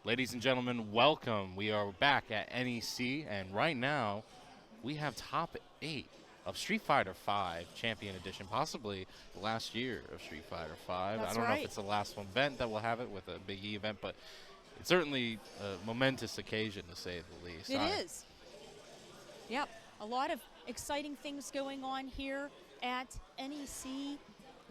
Ladies and gentlemen, welcome. We are back at NEC, and right now we have top 8 of Street Fighter V Champion Edition, possibly the last year of Street Fighter V. That's I don't know if right. it's the last one event that will have it with a Big E event, but it's certainly a momentous occasion to say the least. It is. Yep. A lot of exciting things going on here at NEC,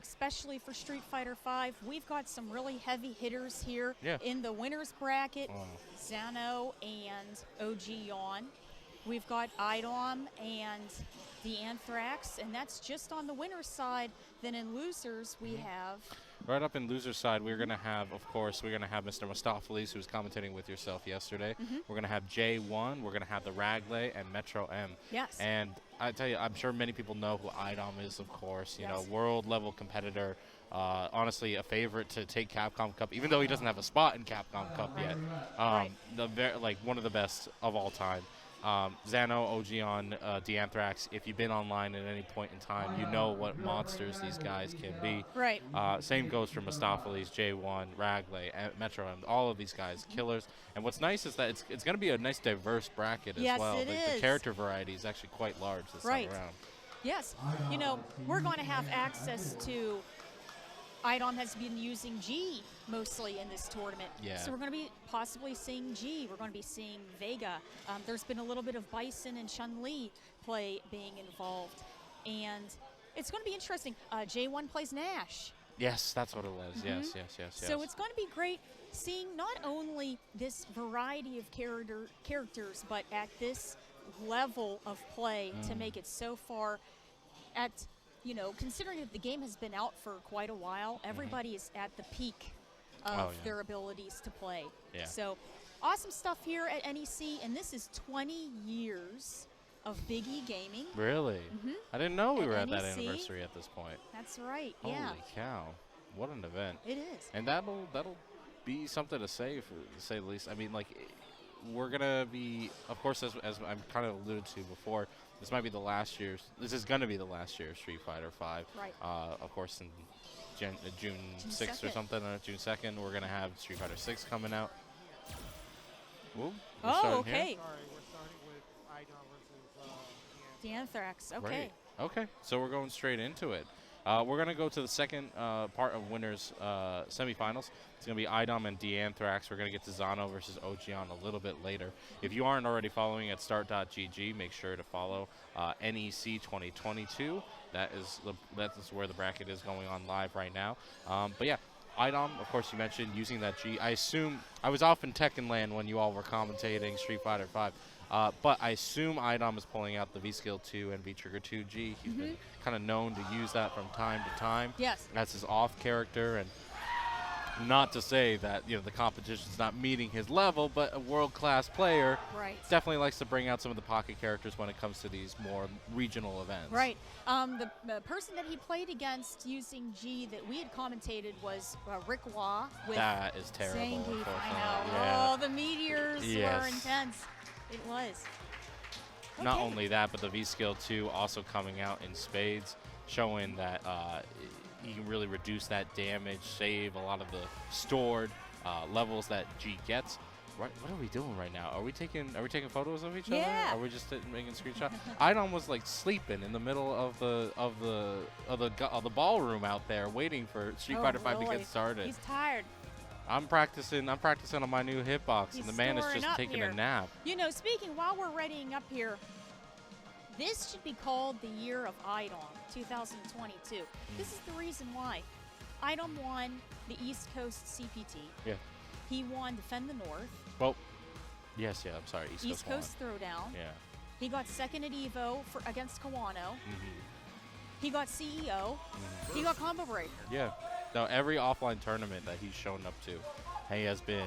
especially for Street Fighter V. We've got some really heavy hitters here in the winners bracket. Zano and OGYawn. We've got iDom and DeAnthrax, and that's just on the winner's side. Then in losers, we have... Right up in loser side, we're going to have, of course, we're going to have MrMostafles, who was commentating with yourself yesterday. We're going to have J1, we're going to have TheRagLay, and MetroM. Yes. And I tell you, I'm sure many people know who iDom is, of course. You know, world-level competitor. Honestly, a favorite to take Capcom Cup, even though he doesn't have a spot in Capcom Cup yet. Like one of the best of all time. Zano, OGYawn, DeAnthrax, if you've been online at any point in time, you know what monsters these guys can be. Right. Same goes for Mostafles, J1, RagLay, MetroM, all of these guys, killers. And what's nice is that it's going to be a nice diverse bracket as well. Yes, it is. The character variety is actually quite large this time around. Yes. You know, we're going to have access to... iDom has been using G mostly in this tournament. Yeah. So we're going to be possibly seeing G. We're going to be seeing Vega. There's been a little bit of Bison and Chun-Li play being involved. And it's going to be interesting. J1 plays Nash. Yes, that's what it was. Yes. So it's going to be great seeing not only this variety of characters, but at this level of play to make it so far at... You know, considering that the game has been out for quite a while, everybody is at the peak of their abilities to play. Yeah. So, awesome stuff here at NEC, and this is 20 years of Big E gaming. Really? I didn't know we were at that NEC. anniversary at this point. That's right. Holy cow! What an event! It is. And that'll be something to say, to say the least. I mean, like, we're gonna be, of course, as I'm kind of alluded to before. This might be the last year's. This is going to be the last year of Street Fighter V. Right. Of course, in June 6th or something, June 2nd, we're going to have Street Fighter 6 coming out. Ooh, oh, okay. Sorry, we're starting with iDom versus DeAnthrax. Okay. Right. Okay, so we're going straight into it. We're going to go to the second part of winners semifinals. It's going to be iDom and DeAnthrax. We're going to get to Zano versus OGYawn a little bit later. If you aren't already following at start.gg, make sure to follow NEC 2022. That is where the bracket is going on live right now. But yeah, iDom, of course, you mentioned using that G. I assume I was off in Tekken Land when you all were commentating Street Fighter V. But I assume iDom is pulling out the V-Skill 2 and V-Trigger 2G. He's been kind of known to use that from time to time. Yes. That's his off character, and not to say that the competition's not meeting his level, but a world-class player definitely likes to bring out some of the pocket characters when it comes to these more regional events. Right. The person that he played against using G that we had commentated was Rick Waugh with that is terrible, Zangief. unfortunately. I know. Yeah. Oh, the meteors were intense. It was. Okay. Not only that, but the V-Skill 2 also coming out in spades, showing that he can really reduce that damage, save a lot of the stored levels that G gets. What are we doing right now? Are we taking photos of each other? Are we just making screenshots? iDom was like sleeping in the middle of the ballroom out there, waiting for Street Fighter V to get started. He's tired. I'm practicing on my new hitbox, and the man is just taking a nap. You know, speaking while we're readying up here, this should be called the year of iDom, 2022. This is the reason why. iDom won the East Coast CPT. Yeah. He won Defend the North. Well, yes, I'm sorry. East Coast Throwdown. Yeah. He got second at EVO against Kawano. He got CEO. He got Combo Breaker. Yeah. Now, every offline tournament that he's shown up to, he has been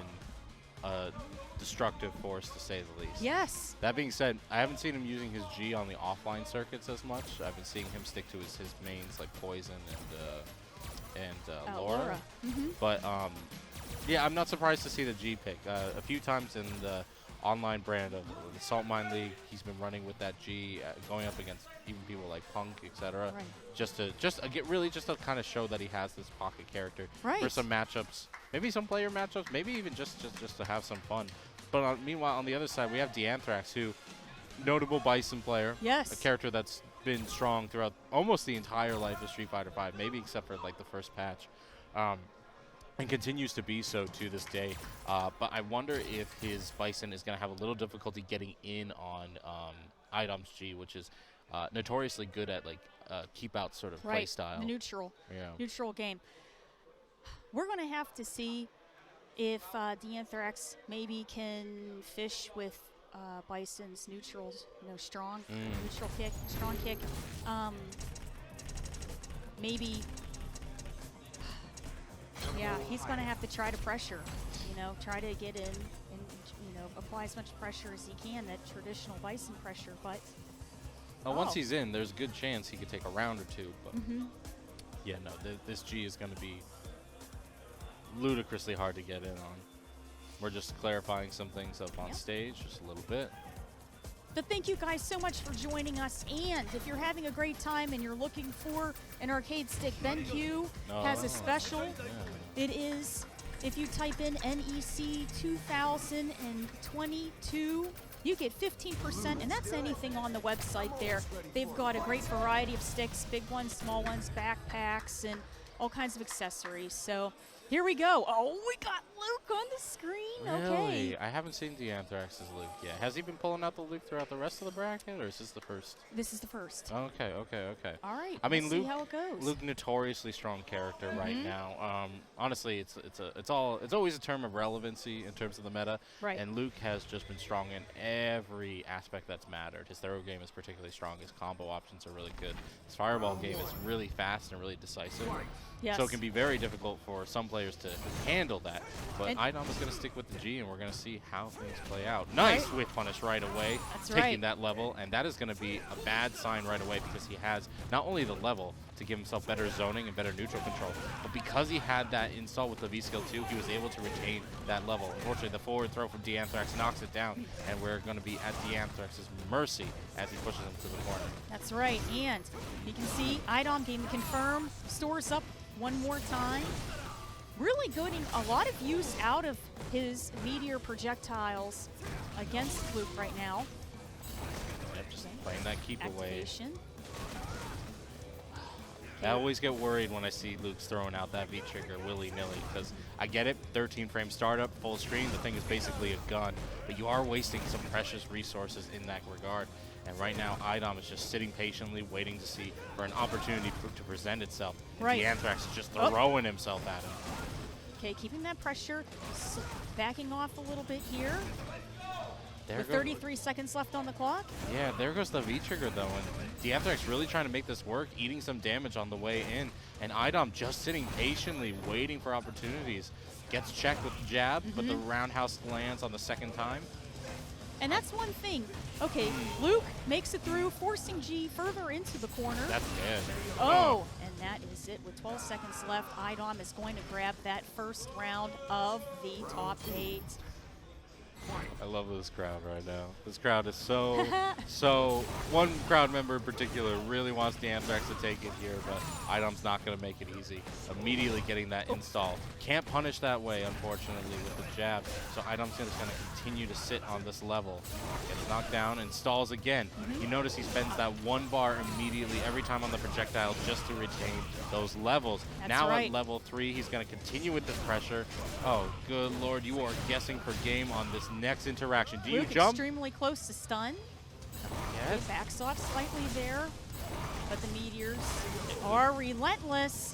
a destructive force, to say the least. Yes. That being said, I haven't seen him using his G on the offline circuits as much. I've been seeing him stick to his mains like Poison and Laura. But yeah, I'm not surprised to see the G pick. A few times in the online brand of the Salt Mine League. He's been running with that G, going up against even people like Punk, etc. Right. Just to kind of show that he has this pocket character Right. for some matchups, maybe some player matchups, maybe even just to have some fun. But meanwhile, on the other side, we have DeAnthrax, who notable Bison player, Yes. a character that's been strong throughout almost the entire life of Street Fighter V, maybe except for like the first patch. And continues to be so to this day. But I wonder if his Bison is going to have a little difficulty getting in on iDom's G, which is notoriously good at like keep out sort of play style. The neutral game. We're going to have to see if DeAnthrax maybe can fish with Bison's neutrals, strong neutral kick, strong kick. Maybe. Yeah, he's going to have to try to pressure, try to get in and, apply as much pressure as he can, that traditional Bison pressure. But once he's in, there's a good chance he could take a round or two. But yeah, no, this G is going to be ludicrously hard to get in on. We're just clarifying some things up on stage just a little bit. But thank you guys so much for joining us. And if you're having a great time and you're looking for an arcade stick, BenQ has a special. It is, if you type in NEC 2022, you get 15%, and that's anything on the website there. They've got a great variety of sticks, big ones, small ones, backpacks, and all kinds of accessories. So here we go. Oh, we got Luke on the screen. Really? Okay. I haven't seen DeAnthrax's Luke yet. Has he been pulling out the Luke throughout the rest of the bracket, or is this the first? This is the first. Okay. All right. I mean, let's Luke. see how it goes. Luke, notoriously strong character right now. Honestly, it's always a term of relevancy in terms of the meta. Right. And Luke has just been strong in every aspect that's mattered. His throw game is particularly strong. His combo options are really good. His fireball game is really fast and really decisive. Yes. So it can be very difficult for some players to handle that. But And iDom is going to stick with the G, and we're going to see how things play out. Nice whip punish right away, That's taking right. that level. And that is going to be a bad sign right away, because he has not only the level to give himself better zoning and better neutral control, but because he had that install with the V-Skill 2, he was able to retain that level. Unfortunately, the forward throw from DeAnthrax knocks it down, and we're going to be at DeAnthrax's mercy as he pushes him to the corner. That's right. And you can see iDom game confirm, stores up one more time. Really getting a lot of use out of his meteor projectiles against Luke right now. Yep, just playing that keep away. Activation. I always get worried when I see Luke's throwing out that V-trigger willy-nilly, because I get it, 13 frame startup, full screen, the thing is basically a gun, but you are wasting some precious resources in that regard. And right now, iDom is just sitting patiently, waiting to see for an opportunity to present itself. Right. DeAnthrax is just throwing himself at him. Okay, keeping that pressure, backing off a little bit here. There With goes- 33 seconds left on the clock. Yeah, there goes the V-trigger though, and DeAnthrax really trying to make this work, eating some damage on the way in, and iDom just sitting patiently, waiting for opportunities. Gets checked with the jab, but the roundhouse lands on the second time. And that's one thing. Okay, Luke makes it through, forcing G further into the corner. That's good. Oh, and that is it. With 12 seconds left, iDom is going to grab that first round of the top 8. I love this crowd right now. This crowd is so, one crowd member in particular really wants DeAnthrax to take it here, but iDom's not going to make it easy. Immediately getting that install. Can't punish that way, unfortunately, with the jab, so iDom's just going to continue to sit on this level. Gets knocked down, installs again. You notice he spends that 1 bar immediately every time on the projectile just to retain those levels. That's now right. at level 3, he's going to continue with this pressure. Oh, good lord, you are guessing per game on this next interaction. Do Luke you jump? extremely close to stun. Yes. He backs off slightly there, but the meteors are relentless.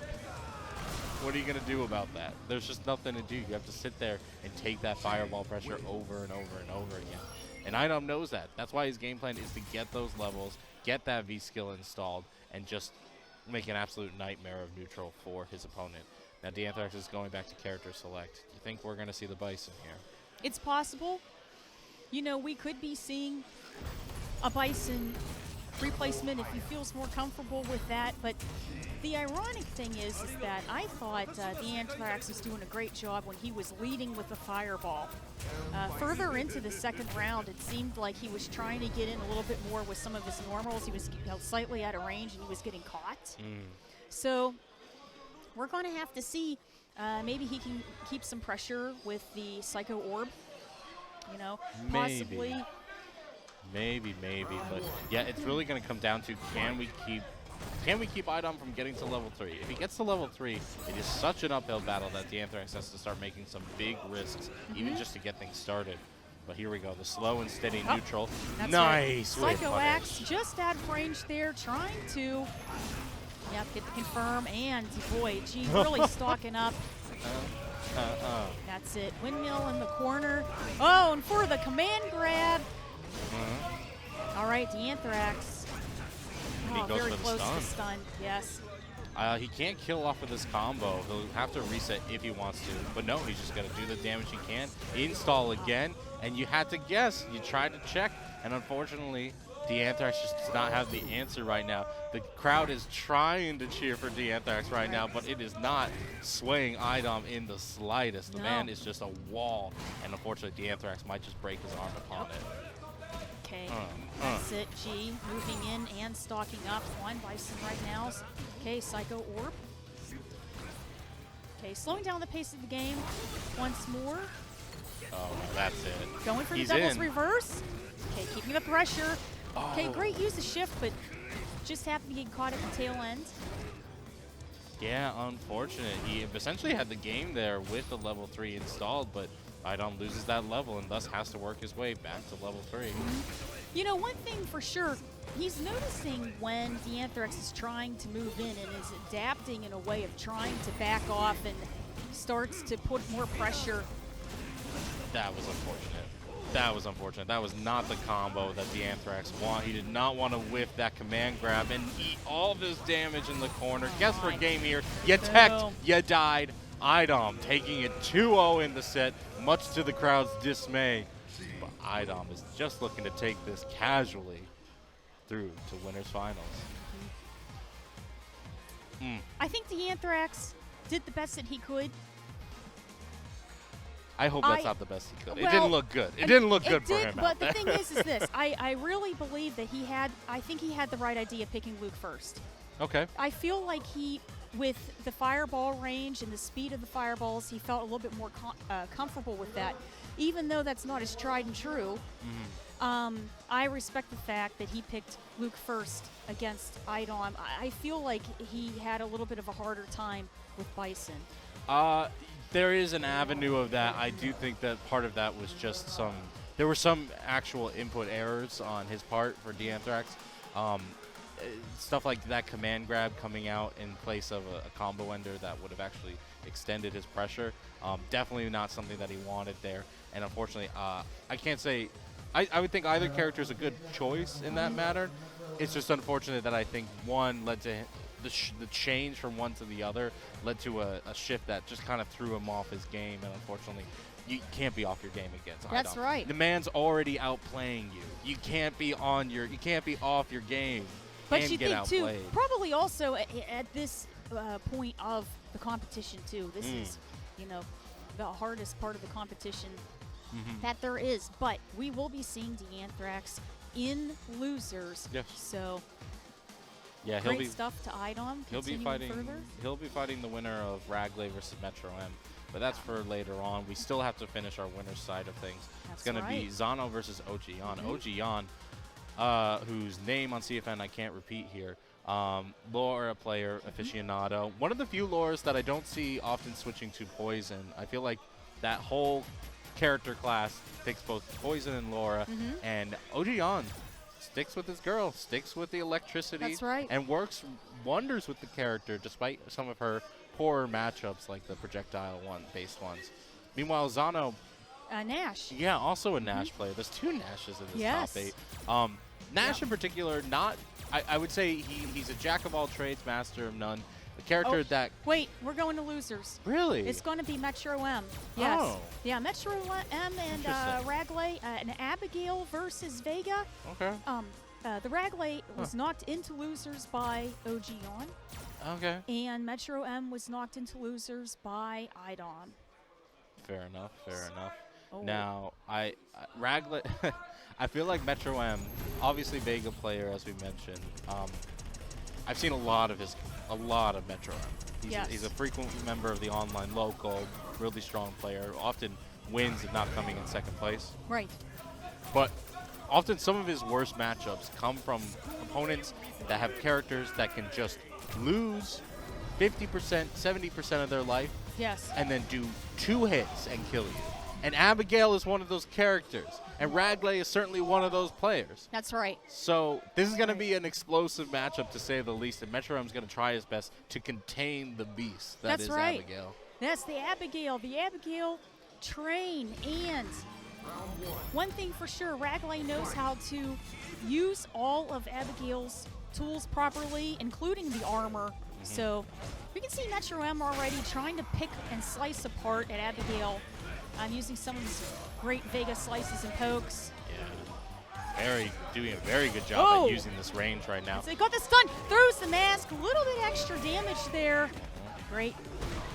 What are you going to do about that? There's just nothing to do. You have to sit there and take that fireball pressure over and over and over again. And iDom knows that. That's why his game plan is to get those levels, get that V-skill installed, and just make an absolute nightmare of neutral for his opponent. Now DeAnthrax is going back to character select. Do you think we're going to see the Bison here? It's possible. You know, we could be seeing a Bison replacement if he feels more comfortable with that. But the ironic thing is that I thought DeAnthrax was doing a great job when he was leading with the fireball. Further into the second round, it seemed like he was trying to get in a little bit more with some of his normals. He was slightly out of range and he was getting caught. So we're going to have to see. Maybe he can keep some pressure with the Psycho Orb. You know, possibly. Maybe, but yeah, it's really going to come down to can we keep iDom from getting to level 3? If he gets to level 3, it is such an uphill battle that DeAnthrax has to start making some big risks, even just to get things started. But here we go, the slow and steady neutral. Nice! Psycho Axe just out of range there, trying to get the confirm, and boy, G really stalking up. That's it. Windmill in the corner. Oh, and for the command grab. All right, DeAnthrax. He goes very for the close stun. to stun. Yes. He can't kill off with this combo. He'll have to reset if he wants to. But no, he's just going to do the damage he can. Install again, and you had to guess. You tried to check, and unfortunately, DeAnthrax just does not have the answer right now. The crowd is trying to cheer for DeAnthrax right now, but it is not swaying iDom in the slightest. The man is just a wall, and unfortunately, DeAnthrax might just break his arm upon it. Okay, that's it. G moving in and stalking up. One Bison right now. Okay, Psycho Orb. Okay, slowing down the pace of the game once more. Oh, no, that's it. Going for the Devil's Reverse. Okay, keeping the pressure. Okay, great use of shift, but just happened to get caught at the tail end. Yeah, unfortunate. He essentially had the game there with the level 3 installed, but iDom loses that level and thus has to work his way back to level 3. You know, one thing for sure, he's noticing when DeAnthrax is trying to move in and is adapting in a way of trying to back off and starts to put more pressure. That was unfortunate. That was unfortunate. That was not the combo that DeAnthrax wanted. He did not want to whiff that command grab and eat all of his damage in the corner. Guess for game here, you teched, you died. iDom taking it 2-0 in the set, much to the crowd's dismay. But iDom is just looking to take this casually through to winners finals. I think DeAnthrax did the best that he could. I hope that's not the best he could. Well, it didn't look good. It didn't look good for him. But the thing is this. I really believe that I think he had the right idea picking Luke first. Okay. I feel like with the fireball range and the speed of the fireballs, he felt a little bit more comfortable with that. Even though that's not his tried and true, I respect the fact that he picked Luke first against iDom. I feel like he had a little bit of a harder time with Bison. There is an avenue of that. I do think that part of that was just there were some actual input errors on his part for DeAnthrax. Stuff like that command grab coming out in place of a combo ender that would have actually extended his pressure. Definitely not something that he wanted there. And unfortunately, I can't say, I would think either character is a good choice in that matter. It's just unfortunate that I think one led to the change from one to the other led to a shift that just kind of threw him off his game, and unfortunately, you can't be off your game against iDom. That's right. The man's already outplaying you. You can't be off your game. But you think too, probably also at this point of the competition too. This is, the hardest part of the competition that there is. But we will be seeing DeAnthrax in losers. Yes. So. Yeah, Great stuff to iDom. He'll be fighting the winner of TheRagLay versus MetroM, but that's for later on. We still have to finish our winner's side of things. It's going to be Zano versus OGYawn. OGYawn, whose name on CFN I can't repeat here. Laura player, aficionado. One of the few Lauras that I don't see often switching to Poison. I feel like that whole character class picks both Poison and Laura, and OGYawn sticks with his girl, sticks with the electricity, that's right, and works wonders with the character despite some of her poorer matchups like the projectile based ones. Meanwhile, Zano, Nash. Yeah, also a Nash player. There's two Nashes in this top 8. Nash in particular, I would say he's a jack of all trades, master of none. The character that... Wait, we're going to losers. Really? It's going to be MetroM. Yes. Oh. Yeah, MetroM and TheRagLay, and Abigail versus Vega. Okay. TheRagLay was knocked into losers by OGYawn, Okay. and MetroM was knocked into losers by iDom. Fair enough. Fair enough. Oh. Now, RagLay, I feel like MetroM, obviously Vega player as we mentioned. I've seen a lot of MetroM. He's a frequent member of the online local, really strong player. Often wins if not coming in second place. Right. But often some of his worst matchups come from opponents that have characters that can just lose 50%, 70% of their life, Yes. and then do 2 hits and kill you. And Abigail is one of those characters, and RagLay is certainly one of those players. That's right. So this is going to be an explosive matchup, to say the least, and MetroM's going to try his best to contain the beast that That's is right. Abigail. That's the Abigail train. And one thing for sure, RagLay knows how to use all of Abigail's tools properly, including the armor. So we can see MetroM already trying to pick and slice apart at Abigail. Using some of his great Vega slices and pokes. Yeah. Doing a very good job at using this range right now. So he got the stun, throws the mask, a little bit extra damage there. Great.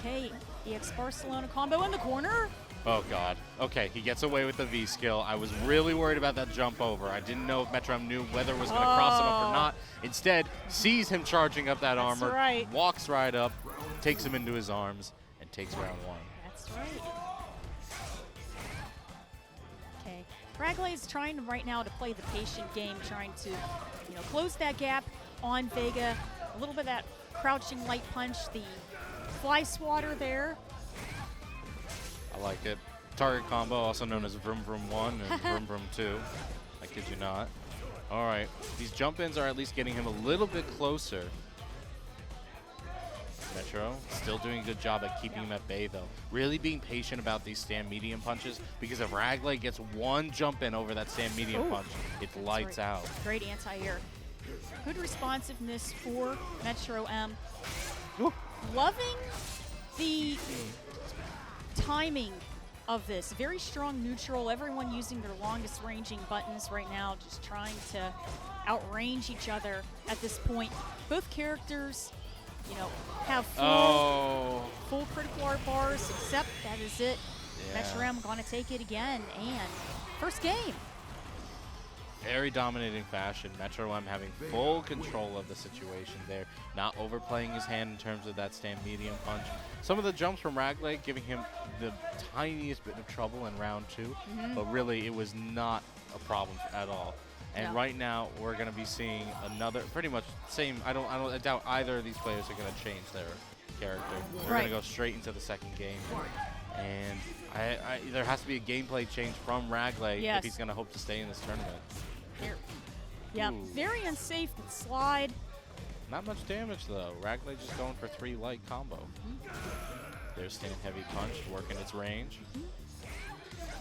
Okay, EX Barcelona combo in the corner. Oh, God. Okay, he gets away with the V skill. I was really worried about that jump over. I didn't know if MetroM knew whether it was going to cross him up or not. Instead, sees him charging up that armor, right. walks right up, takes him into his arms, and takes round 1. That's right. Okay, RagLay is trying right now to play the patient game, trying to, close that gap on Vega. A little bit of that crouching light punch, the fly swatter there. I like it. Target combo, also known as Vroom Vroom 1 and Vroom Vroom 2. I kid you not. All right, these jump-ins are at least getting him a little bit closer. Metro still doing a good job at keeping him at bay, though. Really being patient about these stand medium punches, because if RagLay gets one jump in over that stand medium punch, it lights out. Great anti-air. Good responsiveness for MetroM. Loving the timing of this. Very strong neutral. Everyone using their longest ranging buttons right now, just trying to outrange each other at this point. Both characters, have full critical art bars, except that is it. Yeah. MetroM gonna take it again, and first game. Very dominating fashion. MetroM having full control of the situation there, not overplaying his hand in terms of that stand medium punch. Some of the jumps from RagLay giving him the tiniest bit of trouble in round 2, but really it was not a problem at all. And right now we're going to be seeing another pretty much same. I doubt either of these players are going to change their character. They're going to go straight into the second game. And there has to be a gameplay change from RagLay if he's going to hope to stay in this tournament. Here. Yeah, very unsafe slide. Not much damage though. RagLay just going for 3 light combo. There's stand heavy punch working its range.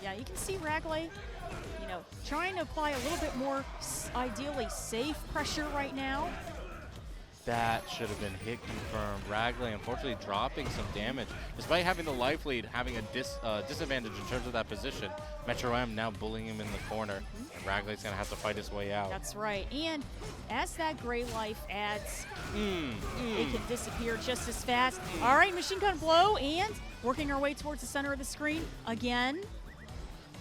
Yeah, you can see RagLay, trying to apply a little bit more ideally safe pressure right now. That should have been hit confirmed. RagLay unfortunately dropping some damage. Despite having the life lead, having a disadvantage in terms of that position, MetroM now bullying him in the corner. And RagLay's going to have to fight his way out. That's right. And as that gray life adds, it can disappear just as fast. All right, machine gun blow, and working our way towards the center of the screen again.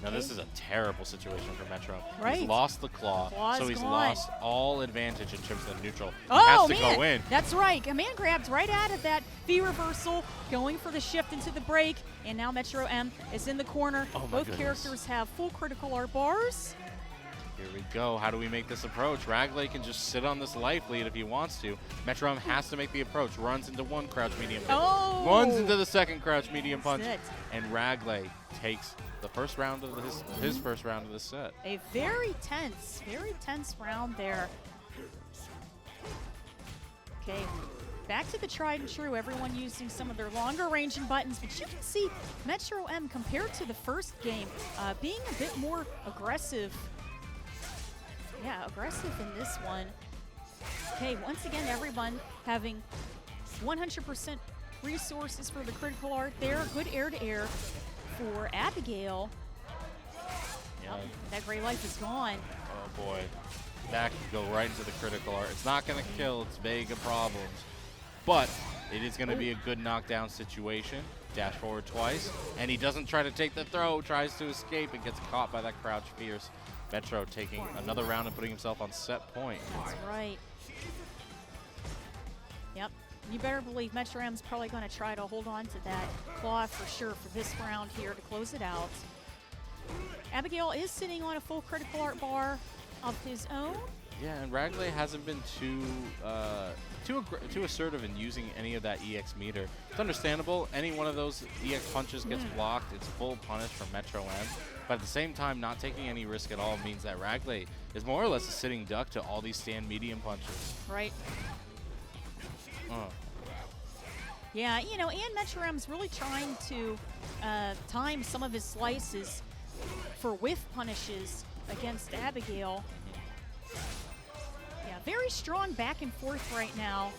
Now this is a terrible situation for MetroM. Right. He's lost the claw, so he's gone. lost all advantage in terms of the neutral. Oh, he has to man. go in. That's right. Command grabs right out of that V reversal, going for the shift into the break, and now MetroM is in the corner. Both characters have full critical art bars. Here we go. How do we make this approach? RagLay can just sit on this life lead if he wants to. MetroM has to make the approach. Runs into one crouch medium punch. Runs into the second crouch medium punch. And RagLay takes the first round of his first round of the set. A very tense round there. Okay, back to the tried and true. Everyone using some of their longer ranging buttons, but you can see MetroM compared to the first game being a bit more aggressive. Yeah, aggressive in this one. Okay, once again, everyone having 100% resources for the critical art there. Good air-to-air for Abigail. Yeah. That gray life is gone. Oh, boy. that could go right into the critical art. It's not going to kill its Vega problems, but it is going to be a good knockdown situation. Dash forward twice, and he doesn't try to take the throw, tries to escape and gets caught by that crouch fierce. Metro taking another round and putting himself on set point. That's right. Yep. You better believe MetroM's probably going to try to hold on to that claw for sure for this round here to close it out. Abigail is sitting on a full critical art bar of his own. Yeah, and RagLay hasn't been too assertive in using any of that EX meter. It's understandable. Any one of those EX punches gets blocked. It's full punish from MetroM. But at the same time, not taking any risk at all means that RagLay is more or less a sitting duck to all these stand medium punches. Right. Yeah, you know, and MetroM's really trying to time some of his slices for whiff punishes against Abigail. Yeah, very strong back and forth right now.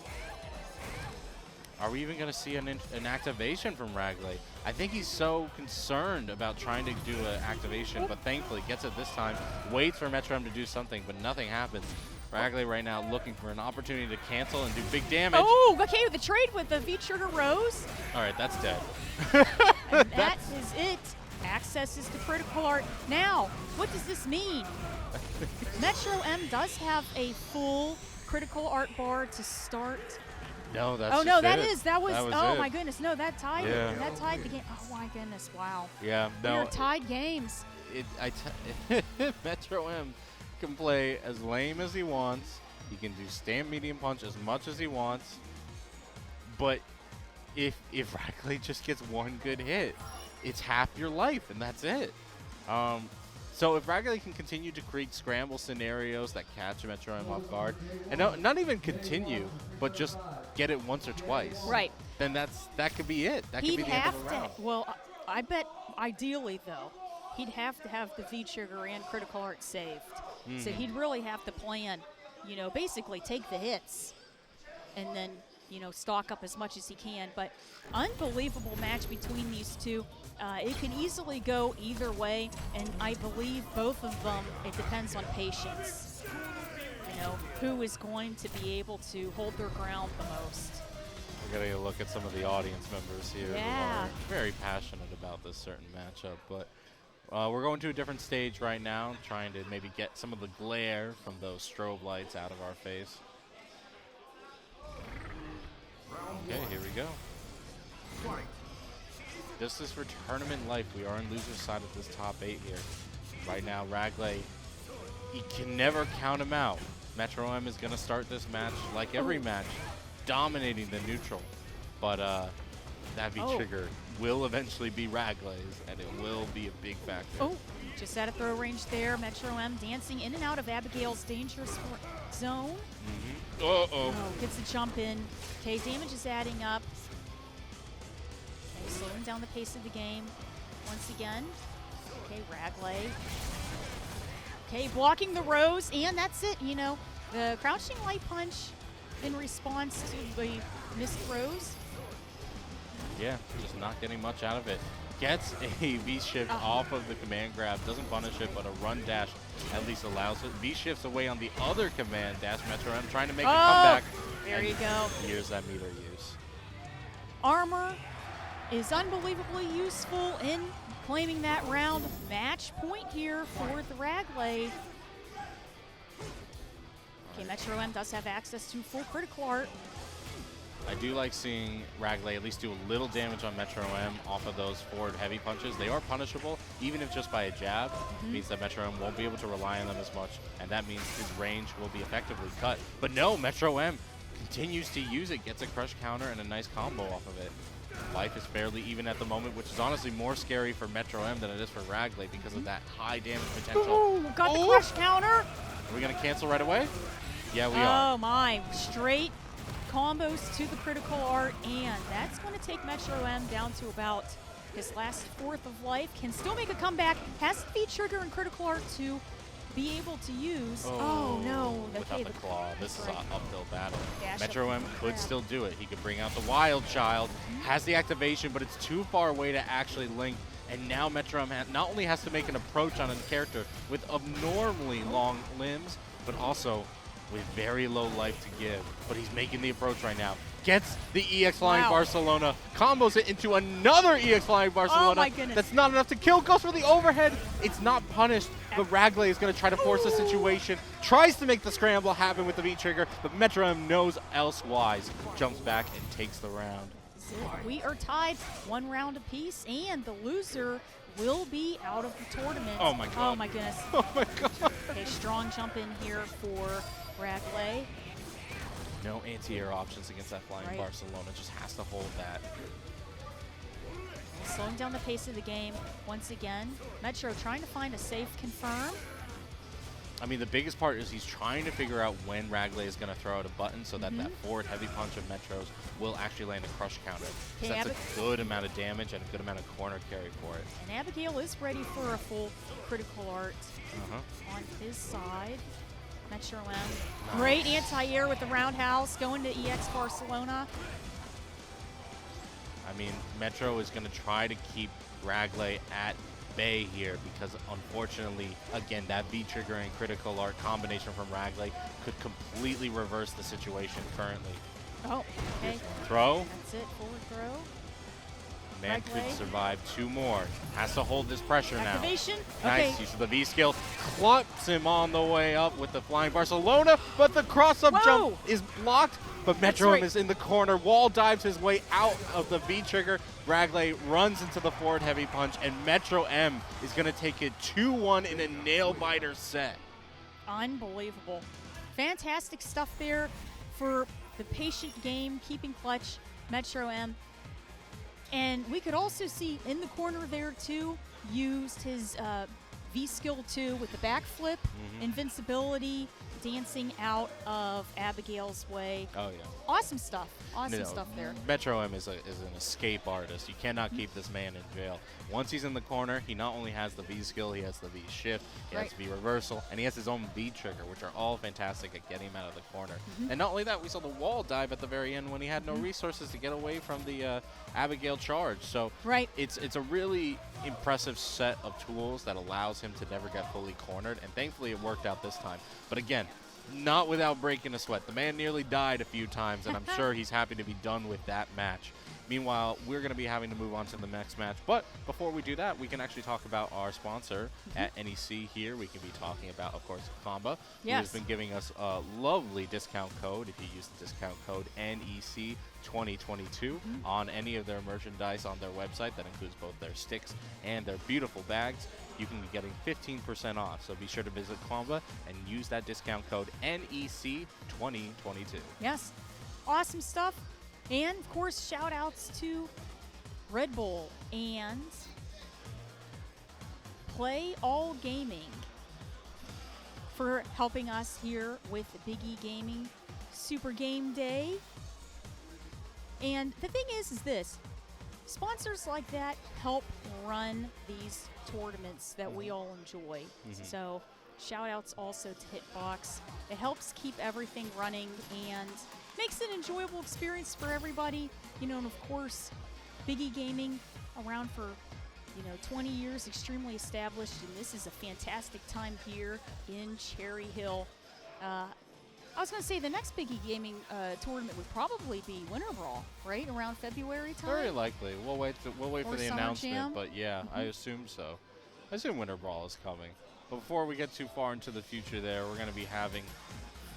Are we even going to see an activation from RagLay? I think he's so concerned about trying to do an activation, but thankfully gets it this time. Waits for MetroM to do something, but nothing happens. RagLay right now looking for an opportunity to cancel and do big damage. Oh, okay, the trade with the V-Trigger Rose. All right, that's dead. And that is it. Accesses to critical art. Now, what does this mean? MetroM does have a full critical art bar to start. No, that's oh no, that was it. My goodness, no, that tied Yeah. it. That tied the game. Oh my goodness, wow. Yeah, We no. are tied games. MetroM can play as lame as he wants. He can do stand medium punch as much as he wants. But if RagLay just gets one good hit, it's half your life, and that's it. So if RagLay can continue to create scramble scenarios that catch MetroM off guard, and not even continue, but just get it once or twice, Right. then that could be it. That could He'd be the end have of the to. round. Well, I bet ideally though, he'd have to have the V-Trigger and critical art saved. So he'd really have to plan, you know, basically take the hits, and then, you know, stock up as much as he can. But unbelievable match between these two. It can easily go either way, and I believe both of them, it depends on patience. You know, who is going to be able to hold their ground the most. We're getting a look at some of the audience members here who Yeah. are very passionate about this certain matchup. But we're going to a different stage right now, trying to maybe get some of the glare from those strobe lights out of our face. Okay, here we go. This is for tournament life. We are on loser's side of this top 8 here. Right now, RagLay, he can never count him out. MetroM is going to start this match like every match, dominating the neutral. But that V-Trigger will eventually be RagLay's, and it will be a big factor. Oh, just out of throw range there. MetroM dancing in and out of Abigail's dangerous zone. Uh-oh. Oh, gets the jump in. Okay, damage is adding up. Okay, slowing down the pace of the game once again. Okay, RagLay. Okay, blocking the Rose, and that's it. You know, the crouching light punch in response to the missed Rose. Yeah, just not getting much out of it. Gets a V-shift off of the command grab, doesn't punish it, but a run dash at least allows it. V-shifts away on the other command dash. MetroM trying to make a comeback. There you go. Here's that meter use. Armor is unbelievably useful in claiming that round. Match point here for the RagLay. Okay, MetroM does have access to full critical art. I do like seeing RagLay at least do a little damage on MetroM off of those forward heavy punches. They are punishable, even if just by a jab. Means that MetroM won't be able to rely on them as much, and that means his range will be effectively cut. But no, MetroM continues to use it, gets a crush counter and a nice combo off of it. Life is fairly even at the moment, which is honestly more scary for MetroM than it is for RagLay because of that high damage potential. Ooh, got the crush counter. Are we going to cancel right away? Yeah, we are. Oh my, straight combos to the critical art, and that's going to take MetroM down to about his last fourth of life. Can still make a comeback, has the V-Trigger and critical art to be able to use. Oh no, Without the claw, this is an uphill battle. Dash up MetroM the could grab. still do it. He could bring out the Wild Child, has the activation, but it's too far away to actually link. And now MetroM not only has to make an approach on a character with abnormally long limbs, but also with very low life to give. But he's making the approach right now. Gets the EX Flying Barcelona, combos it into another EX Flying Barcelona. Oh my goodness. That's not enough to kill. Goes for the overhead. It's not punished, but RagLay is going to try to force the situation. Tries to make the scramble happen with the V-trigger, but MetroM knows elsewise. Jumps back and takes the round. We are tied 1 round apiece, and the loser will be out of the tournament. Oh my god. Oh my goodness. Oh my god. Okay, strong jump in here for RagLay. No anti-air options against that Flying Barcelona. Just has to hold that. Slowing down the pace of the game once again. Metro trying to find a safe confirm. I mean, the biggest part is he's trying to figure out when RagLay is going to throw out a button so that that forward heavy punch of Metro's will actually land a crush counter. Okay, That's a good amount of damage and a good amount of corner carry for it. And Abigail is ready for a full critical art on his side. MetroM. Nice. Great anti-air with the roundhouse going to EX Barcelona. I mean, Metro is going to try to keep RagLay at bay here because unfortunately, again, that V-trigger and critical art combination from RagLay could completely reverse the situation currently. Oh, okay. Throw. That's it, forward throw. Man RagLay. could survive 2 more. Has to hold this pressure Activation. now. Nice use of the V skill. Clumps him on the way up with the Flying Barcelona, but the cross-up jump is blocked. But MetroM is in the corner. Wall dives his way out of the V-trigger. RagLay runs into the forward heavy punch, and MetroM is going to take it 2-1 in a nail-biter set. Unbelievable. Fantastic stuff there for the patient game, keeping clutch, MetroM. And we could also see in the corner there, too, used his V-skill, too, with the backflip, invincibility, dancing out of Abigail's way. Oh, yeah. Awesome stuff. Awesome stuff there. MetroM is an escape artist. You cannot keep this man in jail. Once he's in the corner, he not only has the V skill, he has the V shift, he has V reversal, and he has his own V trigger, which are all fantastic at getting him out of the corner. And not only that, we saw the wall dive at the very end when he had no resources to get away from the Abigail charge. So it's a really impressive set of tools that allows him to never get fully cornered, and thankfully it worked out this time. But again, not without breaking a sweat. The man nearly died a few times, and I'm sure he's happy to be done with that match. Meanwhile, we're going to be having to move on to the next match. But before we do that, we can actually talk about our sponsor at NEC here. We can be talking about, of course, Kamba, who has been giving us a lovely discount code if you use the discount code NEC 2022 on any of their merchandise on their website. That includes both their sticks and their beautiful bags. You can be getting 15% off. So be sure to visit Kamba and use that discount code NEC 2022. Yes. Awesome stuff. And, of course, shout-outs to Red Bull and Play All Gaming for helping us here with Big E Gaming Super Game Day. And the thing is this. Sponsors like that help run these tournaments that we all enjoy. So shout-outs also to Hitbox. It helps keep everything running and makes it an enjoyable experience for everybody. You know, and of course, Big E Gaming around for 20 years, extremely established, and this is a fantastic time here in Cherry Hill. I was going to say the next Big E Gaming tournament would probably be Winter Brawl, right? Around February time? Very likely. We'll wait for the announcement, Jam? but yeah, I assume so. I assume Winter Brawl is coming. But before we get too far into the future there, we're going to be having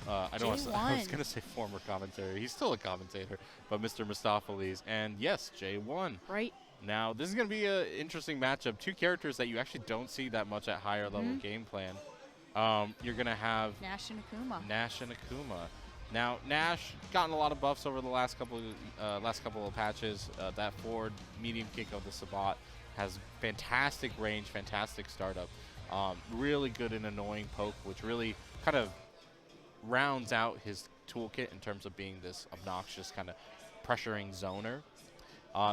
I was going to say former commentator. He's still a commentator, but MrMostafles. And yes, J1. Right. Now, this is going to be an interesting matchup. 2 characters that you actually don't see that much at higher level game plan. You're going to have Nash and Akuma. Now, Nash gotten a lot of buffs over the last couple of patches. That forward medium kick of the Sabat has fantastic range, fantastic startup. Really good and annoying poke, which really kind of rounds out his toolkit in terms of being this obnoxious kind of pressuring zoner.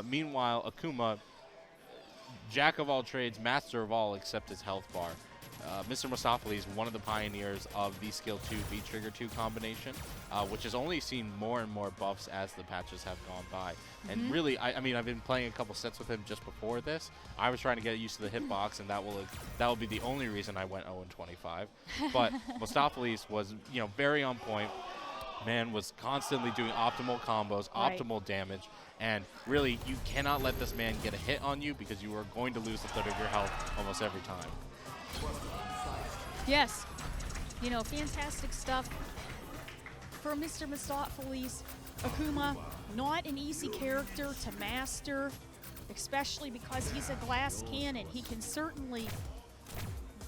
Meanwhile, Akuma, jack of all trades, master of all except his health bar. MrMostafles, one of the pioneers of the skill 2 V trigger 2 combination, which has only seen more and more buffs as the patches have gone by. And really, I mean, I've been playing a couple sets with him just before this. I was trying to get used to the hitbox, and that will be the only reason I went 0-25. But Mostafles was, you know, very on point. Man was constantly doing optimal combos, optimal damage, and really, you cannot let this man get a hit on you because you are going to lose a third of your health almost every time. Yes. You know, fantastic stuff for MrMostafles. Akuma, not an easy character to master, especially because he's a glass cannon. He can certainly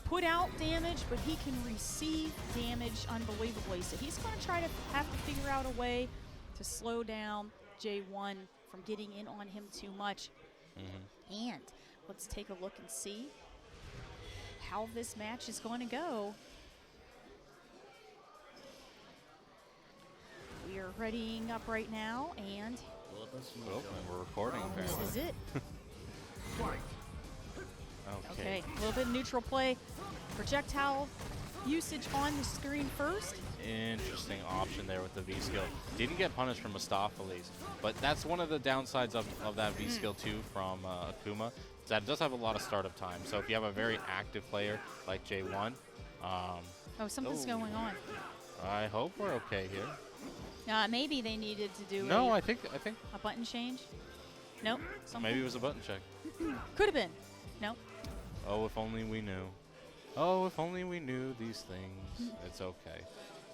put out damage, but he can receive damage unbelievably. So he's going to try to have to figure out a way to slow down J1 from getting in on him too much. And let's take a look and see how this match is going to go. We are readying up right now, and We're recording. this is it. Okay. A little bit of neutral play. Projectile usage on the screen first. Interesting option there with the V skill. Didn't get punished from Mostafles, but that's one of the downsides of that V skill too from Akuma, is that it does have a lot of startup time. So if you have a very active player like J1, Oh, something's going on. I hope we're okay here. Maybe they needed to do No, a I think button change. Nope. maybe it was a button check. Could have been. Nope. Oh, if only we knew. Oh, if only we knew these things. It's okay.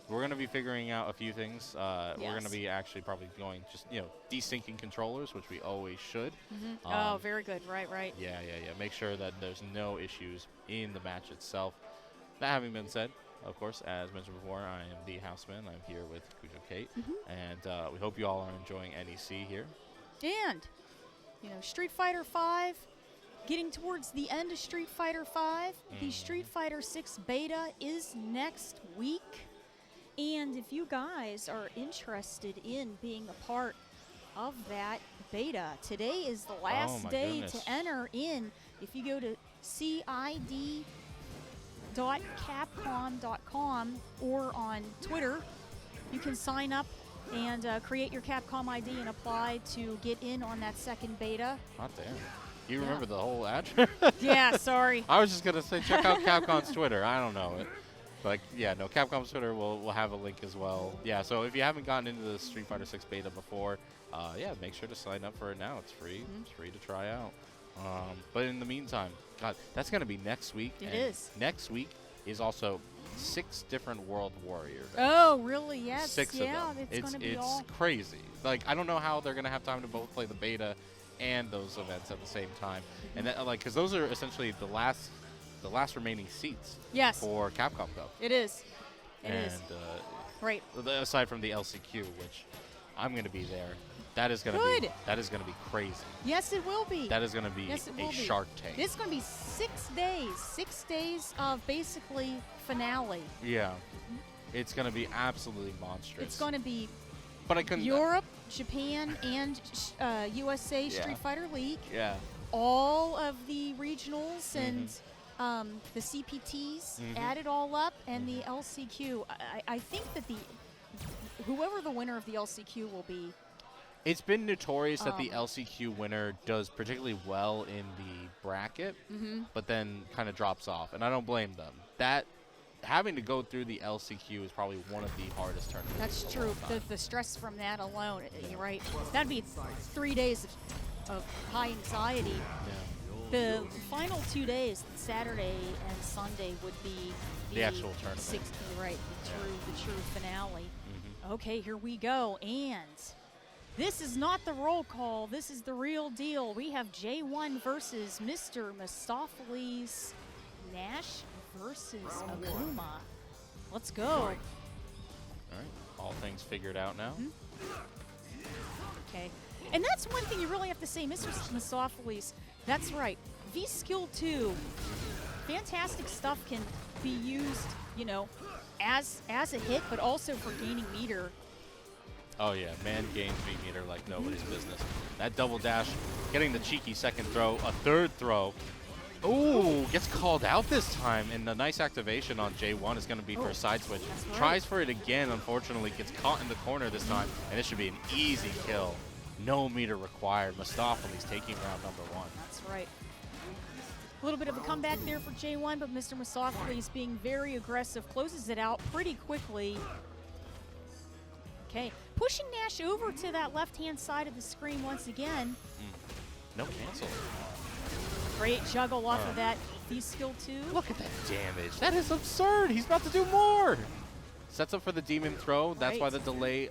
We're going to be figuring out a few things. We're going to be actually probably going just, you know, desyncing controllers, which we always should. Oh, very good. Right. Yeah. Make sure that there's no issues in the match itself. That having been said, of course, as mentioned before, I am the Houseman. I'm here with Kujo Kate, and we hope you all are enjoying NEC here. And, you know, Street Fighter V, getting towards the end of Street Fighter V. The Street Fighter 6 beta is next week. And if you guys are interested in being a part of that beta, today is the last day to enter in. If you go to cid.capcom.com or on Twitter, you can sign up and create your Capcom ID and apply to get in on that second beta. Hot damn. You remember the whole address? Yeah, sorry. I was just going to say, check out Capcom's Twitter. I don't know it. But, yeah, no, Capcom's Twitter will have a link as well. Yeah, so if you haven't gotten into the Street Fighter 6 beta before, yeah, make sure to sign up for it now. It's free. It's free to try out. But in the meantime, God, that's going to be next week. It is. Next week is also 6 different World Warrior events. Oh, really? Yes. 6 of them. It's going to be all crazy. Like, I don't know how they're going to have time to both play the beta and those events at the same time. And that, like, because those are essentially the last remaining seats for Capcom Cup. It is. It is. Right. Aside from the LCQ, which I'm going to be there. That is going to be crazy. Yes, it will be. That is going to be a Shark Tank. It's going to be 6 days. 6 days of basically finale. Yeah. It's going to be absolutely monstrous. It's going to be but Europe, Japan, and USA Street Fighter League. Yeah. All of the regionals and the CPTs added all up, and the LCQ. I think that whoever the winner of the LCQ will be. It's been notorious that the LCQ winner does particularly well in the bracket, but then kind of drops off, and I don't blame them. That having to go through the LCQ is probably one of the hardest tournaments. That's true. The stress from that alone, you're right. That'd be 3 days of high anxiety. Yeah. The final 2 days, Saturday and Sunday, would be the actual tournament. The true finale. Okay, here we go, and this is not the roll call. This is the real deal. We have J1 versus MrMostafles, Nash versus Akuma. Let's go. All right. All things figured out now. Okay. And that's one thing you really have to say, MrMostafles. That's right. V skill 2. Fantastic stuff can be used, you know, as a hit, but also for gaining meter. Oh, yeah. Man gains V meter like nobody's business. That double dash, getting the cheeky second throw, a third throw. Ooh, gets called out this time, and the nice activation on J1 is going to be for a side switch. Right. Tries for it again, unfortunately, gets caught in the corner this time, and this should be an easy kill. No meter required. Mostafles taking round number 1. That's right. A little bit of a comeback there for J1, but MrMostafles being very aggressive, closes it out pretty quickly. Okay, pushing Nash over to that left-hand side of the screen once again. No cancel. Great juggle off of that V-skill 2. Look at that damage. That is absurd. He's about to do more. Sets up for the demon throw. That's why the delay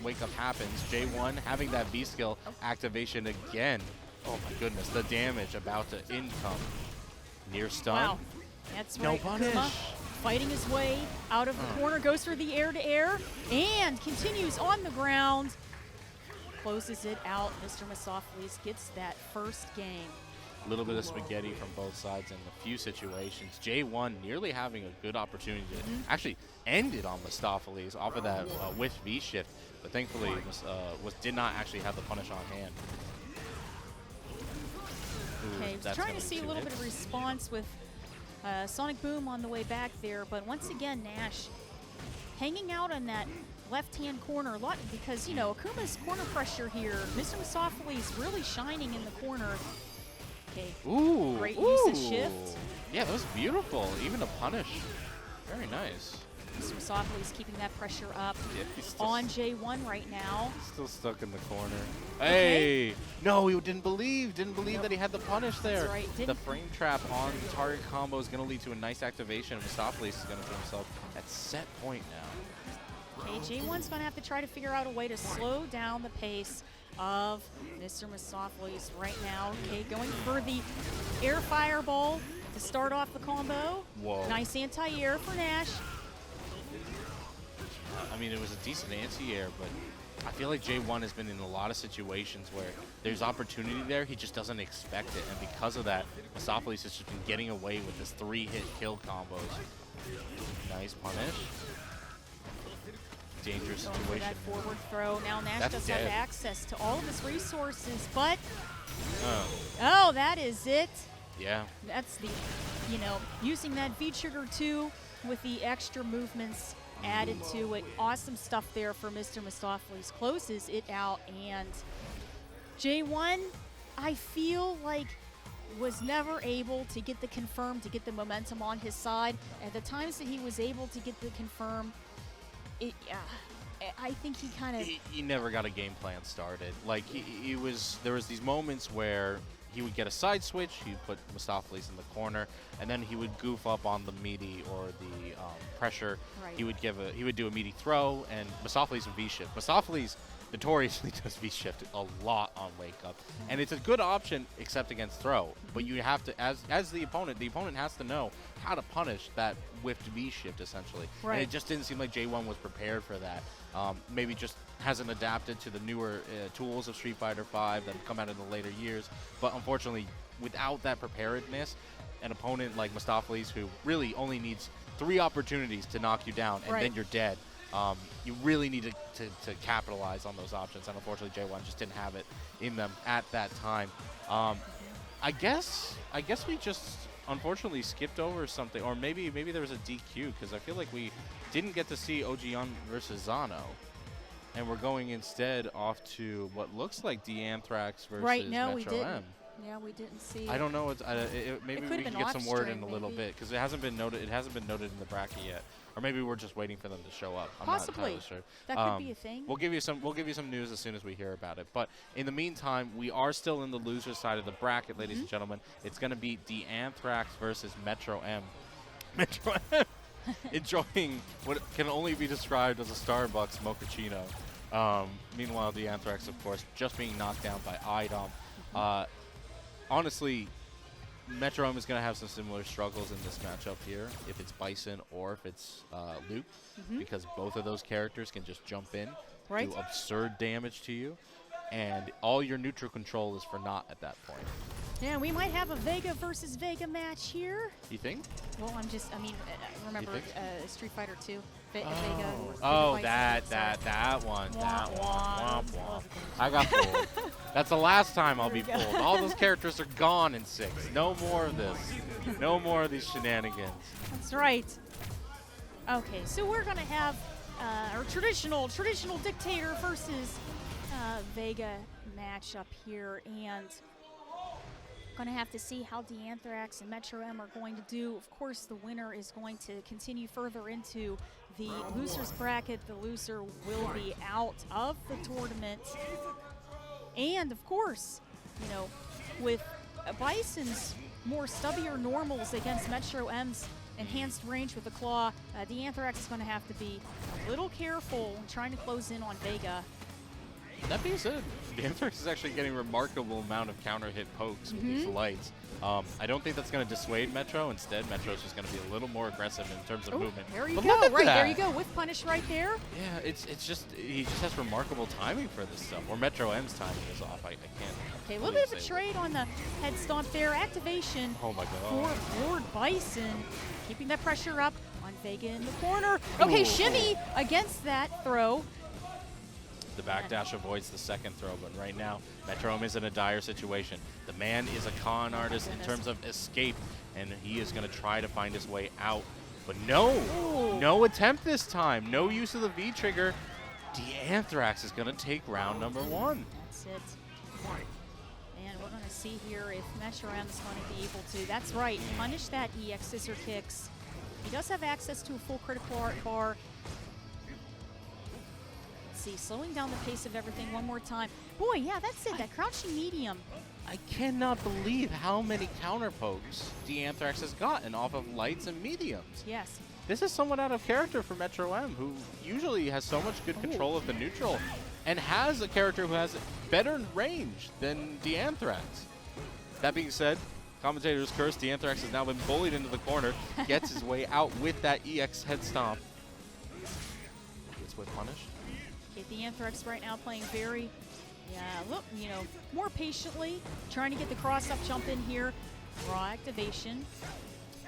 wake up happens. J1 having that V-skill activation again. Oh my goodness, the damage about to income. Near stun. Wow, that's right. No punish. Akuma fighting his way out of the corner, goes for the air-to-air, and continues on the ground. Closes it out. MrMostafles gets that first game. A little bit of spaghetti from both sides in a few situations. J1 nearly having a good opportunity to actually end it on Mostafles off of that with V-shift, but thankfully did not actually have the punish on hand. Okay, was trying to see a little bit of response with Sonic Boom on the way back there, but once again, Nash hanging out on that left-hand corner a lot because, you know, Akuma's corner pressure here. MrMostafles really shining in the corner. Okay, ooh, great use of shift. Yeah, that was beautiful. Even a punish. Very nice. MrMostafles keeping that pressure up Yeah, on J1 right now. Still stuck in the corner. Hey! No, he didn't believe that he had the punish there. That's right. The frame trap on the target combo is going to lead to a nice activation. Mostafles is going to put himself at set point now. Okay, J1's going to have to try to figure out a way to slow down the pace of MrMostafles right now. Okay, going for the air fireball to start off the combo. Whoa. Nice anti-air for Nash. I mean, it was a decent anti-air, but I feel like J1 has been in a lot of situations where there's opportunity there, he just doesn't expect it, and because of that, Mostafles has just been getting away with this 3-hit kill combos. Nice punish. Dangerous Going for situation. that forward throw. Now Nash That's does dead. have access to all of his resources, but Oh, that is it. yeah. That's the, you know, using that V-trigger 2 with the extra movements added to it. Awesome stuff there for MrMostafles. Closes it out, and J1, I feel like, was never able to get the confirm, to get the momentum on his side. At the times that he was able to get the confirm, I think he kind of... He never got a game plan started. Like, there was these moments where he would get a side switch, he'd put Mostafles in the corner, and then he would goof up on the meaty or the pressure. Right. He would do a meaty throw, and Mostafles would V-shift. Mostafles notoriously does V-shift a lot on wake up, and it's a good option except against throw. But you have to, as the opponent has to know how to punish that whiffed V-shift essentially. Right. And it just didn't seem like J1 was prepared for that. Maybe just hasn't adapted to the newer tools of Street Fighter V that have come out in the later years. But unfortunately, without that preparedness, an opponent like Mostafles, who really only needs 3 opportunities to knock you down, and then you're dead. You really need to capitalize on those options, and unfortunately J1 just didn't have it in them at that time. I guess we just unfortunately skipped over something, or maybe there was a DQ, because I feel like we didn't get to see OGYawn versus Zano, and we're going instead off to what looks like DeAnthrax versus no, we MetroM. didn't. Yeah, we didn't see. I don't know. Maybe we can get some word in a little maybe. bit, because it hasn't been noted. It hasn't been noted in the bracket yet, or maybe we're just waiting for them to show up. I'm Possibly. not entirely sure. That could be a thing. We'll give you some news as soon as we hear about it. But in the meantime, we are still in the loser side of the bracket, ladies and gentlemen. It's going to be DeAnthrax versus MetroM. MetroM enjoying what can only be described as a Starbucks mochaccino. Meanwhile, DeAnthrax, of course, just being knocked down by iDom. Honestly, MetroM is going to have some similar struggles in this matchup here, if it's Bison or if it's Luke, because both of those characters can just jump in, do absurd damage to you, and all your neutral control is for naught at that point. Yeah, we might have a Vega versus Vega match here. You think? Well, remember Street Fighter 2. Vega. Oh, Bison, that one. Wah, That wah. one. Womp womp. I got fooled. That's the last time I'll be There we go. pulled. All those characters are gone in 6. No more of this. No more of these shenanigans. That's right. Okay, so we're gonna have our traditional dictator versus Vega matchup here, and gonna have to see how DeAnthrax and MetroM are going to do. Of course, the winner is going to continue further into the losers bracket. The loser will be out of the tournament. And of course, you know, with Bison's more stubbier normals against MetroM's enhanced range with the claw, DeAnthrax is going to have to be a little careful when trying to close in on Vega. That being said, DeAnthrax is actually getting a remarkable amount of counter hit pokes with these lights. I don't think that's going to dissuade Metro. Instead, Metro's just going to be a little more aggressive in terms of movement. There you But go. look at Right, that. there you go. With punish right there. Yeah, it's just he just has remarkable timing for this stuff. Or Metro M's timing is off. I can't. Okay, a little bit of a trade on the head stomp there. Activation Oh my for god. Lord Bison, keeping that pressure up on Vega in the corner. Okay, Ooh. shimmy against that throw. The backdash avoids the second throw, but right now, MetroM is in a dire situation. The man is a con artist in terms of escape, and he is going to try to find his way out. But no, Ooh. no attempt this time. No use of the V trigger. DeAnthrax is going to take round number 1. That's it. And we're going to see here if MetroM is going to be able to, that's right, punish that EX scissor kicks. He does have access to a full critical art bar. Let's see, slowing down the pace of everything one more time. Boy, yeah, that's it, that crouching medium. I cannot believe how many counter pokes DeAnthrax has gotten off of lights and mediums. Yes. This is somewhat out of character for MetroM, who usually has so much good control of the neutral and has a character who has better range than DeAnthrax. That being said, commentator's curse, DeAnthrax has now been bullied into the corner, gets his way out with that EX head stomp. Gets with punish. Okay, DeAnthrax right now playing very, look, you know, more patiently, trying to get the cross-up jump in here. Raw activation.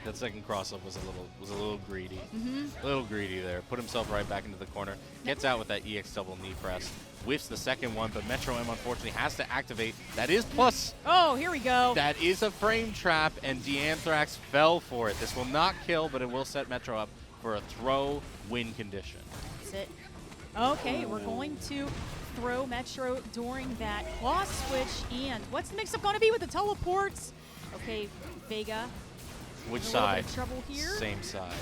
That second cross-up was a little greedy. A little greedy there. Put himself right back into the corner. Gets out with that EX double knee press. Whiffs the second one, but MetroM unfortunately has to activate. That is plus. Oh, here we go. That is a frame trap, and DeAnthrax fell for it. This will not kill, but it will set Metro up for a throw win condition. That's it. Okay, we're going to throw Metro during that claw switch. And what's the mix-up going to be with the teleports? Okay, Vega. Which A little bit side? of trouble here. Same side.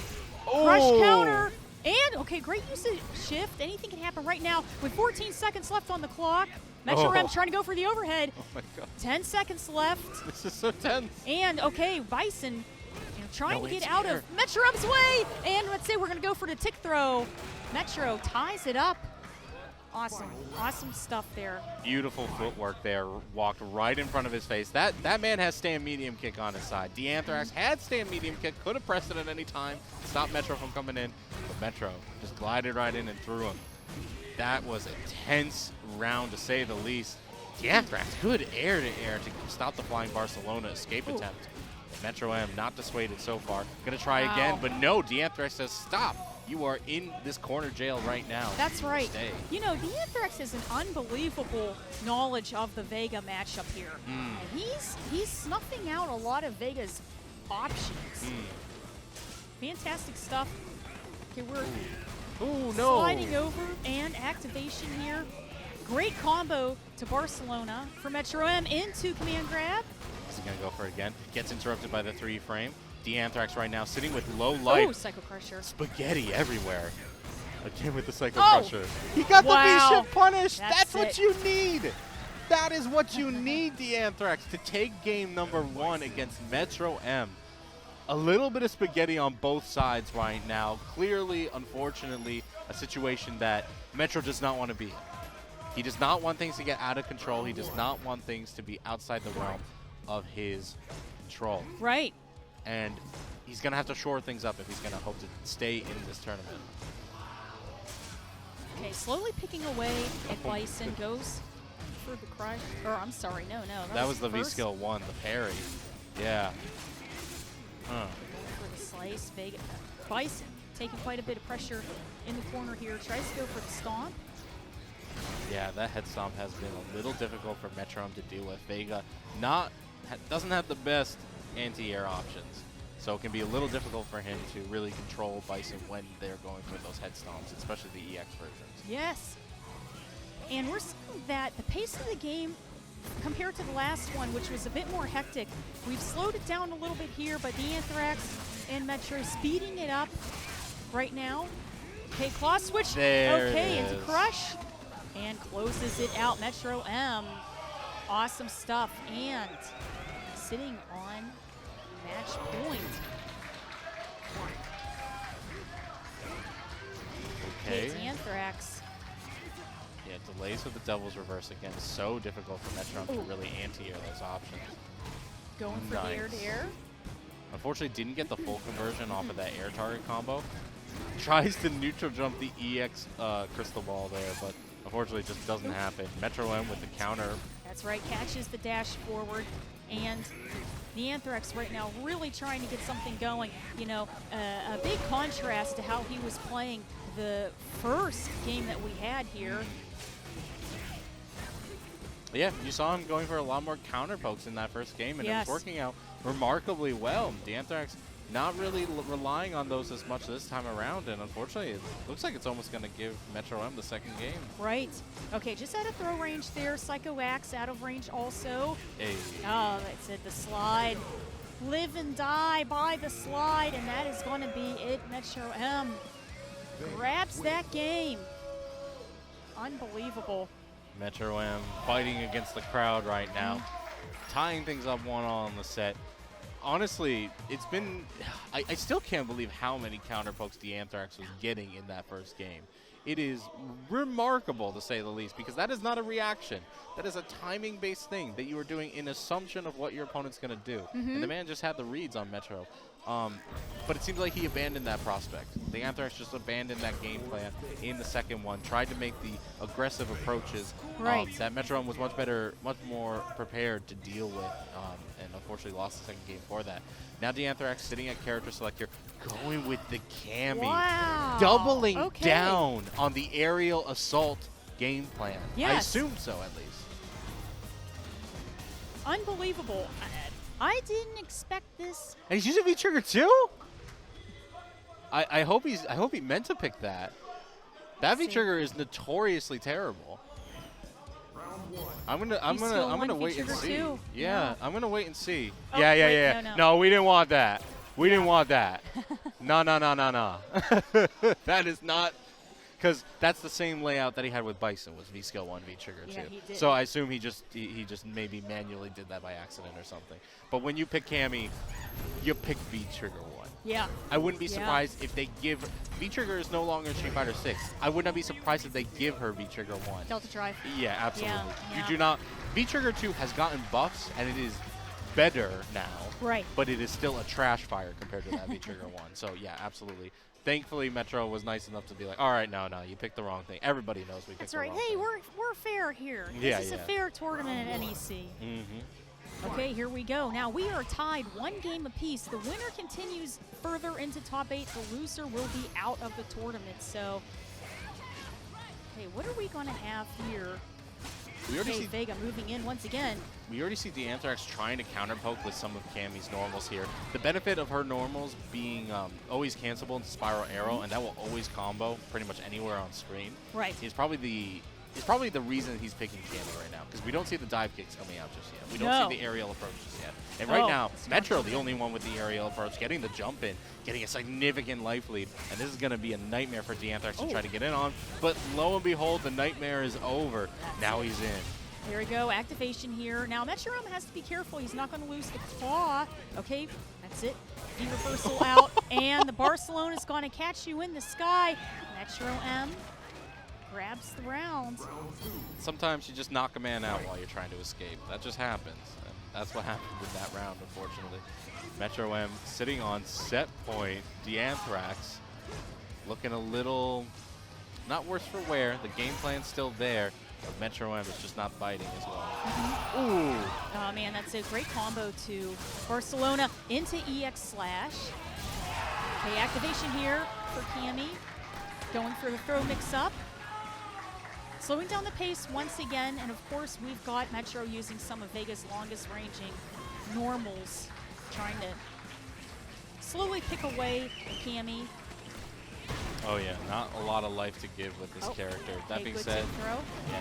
Crush Oh! counter. And, okay, great use of shift. Anything can happen right now with 14 seconds left on the clock. MetroM Oh. trying to go for the overhead. Oh my god. 10 seconds left. This is so tense. And, okay, Bison, you know, trying No, to get it's out here. of MetroM's way. And let's say we're going to go for the tick throw. Metro ties it up. Awesome. Awesome stuff there. Beautiful footwork there. Walked right in front of his face. That man has stand medium kick on his side. DeAnthrax had stand medium kick. Could have pressed it at any time. Stopped Metro from coming in. But Metro just glided right in and threw him. That was a tense round to say the least. DeAnthrax, good air-to-air to stop the flying Barcelona escape attempt. MetroM not dissuaded so far. Gonna try again, but no, DeAnthrax says stop. You are in this corner jail right now. That's right. Stay. You know, DeAnthrax has an unbelievable knowledge of the Vega matchup here. And he's snuffing out a lot of Vega's options. Fantastic stuff. Okay, we're Oh no. sliding over and activation here. Great combo to Barcelona for MetroM into command grab. Is he gonna go for it again? Gets interrupted by the 3 frame. DeAnthrax right now sitting with low life. Oh, Psycho Crusher. Spaghetti everywhere. Again with the Psycho Oh. Crusher. He got Wow. the V-shift punish. That's what it. you need. That is what you need, DeAnthrax, to take game number 1 against MetroM. A little bit of spaghetti on both sides right now. Clearly, unfortunately, a situation that Metro does not want to be in. He does not want things to get out of control. He does not want things to be outside the realm of his control. Right. And he's going to have to shore things up if he's going to hope to stay in this tournament. Okay, slowly picking away at Bison. Goes for the crush. Or, I'm sorry, no. That was the first. V-skill 1, the parry. Yeah. Huh. Going for the slice. Vega. Bison taking quite a bit of pressure in the corner here. Tries to go for the stomp. Yeah, that head stomp has been a little difficult for MetroM to deal with. Vega doesn't have the best anti-air options, so it can be a little difficult for him to really control Bison when they're going for those head stomps, especially the EX versions. Yes. And we're seeing that the pace of the game, compared to the last one, which was a bit more hectic, we've slowed it down a little bit here, but DeAnthrax and Metro speeding it up right now. Okay, claw switch. There okay, it into is. crush. And closes it out. MetroM. Awesome stuff. And sitting on match point. Okay. DeAnthrax. Yeah, delays with the Devil's Reverse again. So difficult for MetroM to really anti-air those options. Going for the air to air. Unfortunately, didn't get the full conversion off of that air target combo. Tries to neutral jump the EX crystal ball there, but unfortunately it just doesn't happen. MetroM with the counter. That's right, catches the dash forward, and DeAnthrax right now really trying to get something going. You know, a big contrast to how he was playing the first game that we had here. Yeah, you saw him going for a lot more counter pokes in that first game, and it was working out remarkably well. DeAnthrax not really relying on those as much this time around, and unfortunately, it looks like it's almost going to give MetroM the second game. Right. Okay, just out of throw range there. Psycho Axe out of range also. Hey. Oh, that's it, the slide. Live and die by the slide, and that is going to be it. MetroM grabs that game. Unbelievable. MetroM fighting against the crowd right now, tying things up 1-1 on the set. Honestly, it's been, I still can't believe how many counter pokes DeAnthrax was getting in that first game. It is remarkable, to say the least, because that is not a reaction. That is a timing-based thing that you are doing in assumption of what your opponent's going to do. And the man just had the reads on Metro. But it seems like he abandoned that prospect. DeAnthrax just abandoned that game plan in the second one, tried to make the aggressive approaches that MetroM was much more prepared to deal with, and unfortunately lost the second game for that. Now DeAnthrax sitting at character select here, going with the Cammy, doubling down on the aerial assault game plan. I assume so, at least. Unbelievable. I didn't expect this. And he's using V-Trigger too? I hope he meant to pick that. That V-Trigger is notoriously terrible. I'm gonna wait and see. Yeah, I'm gonna wait and see. Oh, yeah. No, we didn't want that. We didn't want that. No. That is not, because that's the same layout that he had with Bison, was V-Skill 1, V-Trigger 2. He did. So I assume he just maybe manually did that by accident or something. But when you pick Cammy, you pick V-Trigger 1. Yeah. I wouldn't be surprised if they give, V-Trigger is no longer in Street Fighter 6. I would not be surprised if they give her V-Trigger 1. Delta Drive. Yeah, absolutely. Yeah. You do not, V-Trigger 2 has gotten buffs, and it is better now. Right. But it is still a trash fire compared to that V-Trigger 1. So yeah, absolutely. Thankfully, Metro was nice enough to be like, all right, no, you picked the wrong thing. Everybody knows we picked the wrong thing. Hey, we're fair here. Yeah, this is a fair tournament at NEC. Mm-hmm. Okay, here we go. Now we are tied 1 game apiece. The winner continues further into top 8. The loser will be out of the tournament. So, okay, what are we going to have here? We already see Vega moving in once again. We already see DeAnthrax trying to counter poke with some of Cammy's normals here. The benefit of her normals being always cancelable into Spiral Arrow, and that will always combo pretty much anywhere on screen. Right. Is probably the reason he's picking Cammy right now, because we don't see the dive kicks coming out just yet. We don't see the aerial approaches yet. And right now, Metro, the only one with the aerial approach, getting the jump in, getting a significant life lead. And this is going to be a nightmare for DeAnthrax to try to get in on. But lo and behold, the nightmare is over. Now he's in. There we go, activation here. Now MetroM has to be careful. He's not going to lose the claw. Okay, that's it. D-reversal out, and the Barcelona's going to catch you in the sky. MetroM grabs the round. Sometimes you just knock a man out while you're trying to escape. That just happens. And that's what happened in that round, unfortunately. MetroM sitting on set point. DeAnthrax looking a little not worse for wear. The game plan's still there, but MetroM is just not biting as well. Ooh. Oh man, that's a great combo to Barcelona into EX slash. Okay, activation here for Cammy. Going for the throw mix up. slowing down the pace once again, and of course we've got Metro using some of Vega's longest ranging normals, trying to slowly pick away Cammy. Oh yeah, not a lot of life to give with this character. That being said, throw.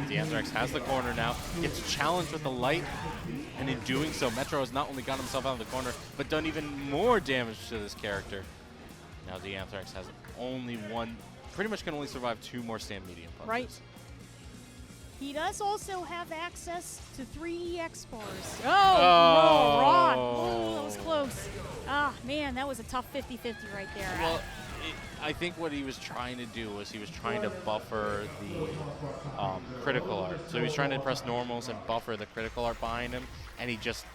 yeah, DeAnthrax has the corner now, gets challenged with the light, and in doing so, Metro has not only got himself out of the corner, but done even more damage to this character. Now DeAnthrax has only one, pretty much can only survive 2 more stand medium punches. Right. He does also have access to 3 EX bars. Oh, no, Rock. Oh, that was close. Ah, man, that was a tough 50-50 right there. Well, I think what he was trying to do was he was trying to buffer the critical art. So he was trying to press normals and buffer the critical art behind him, and he just,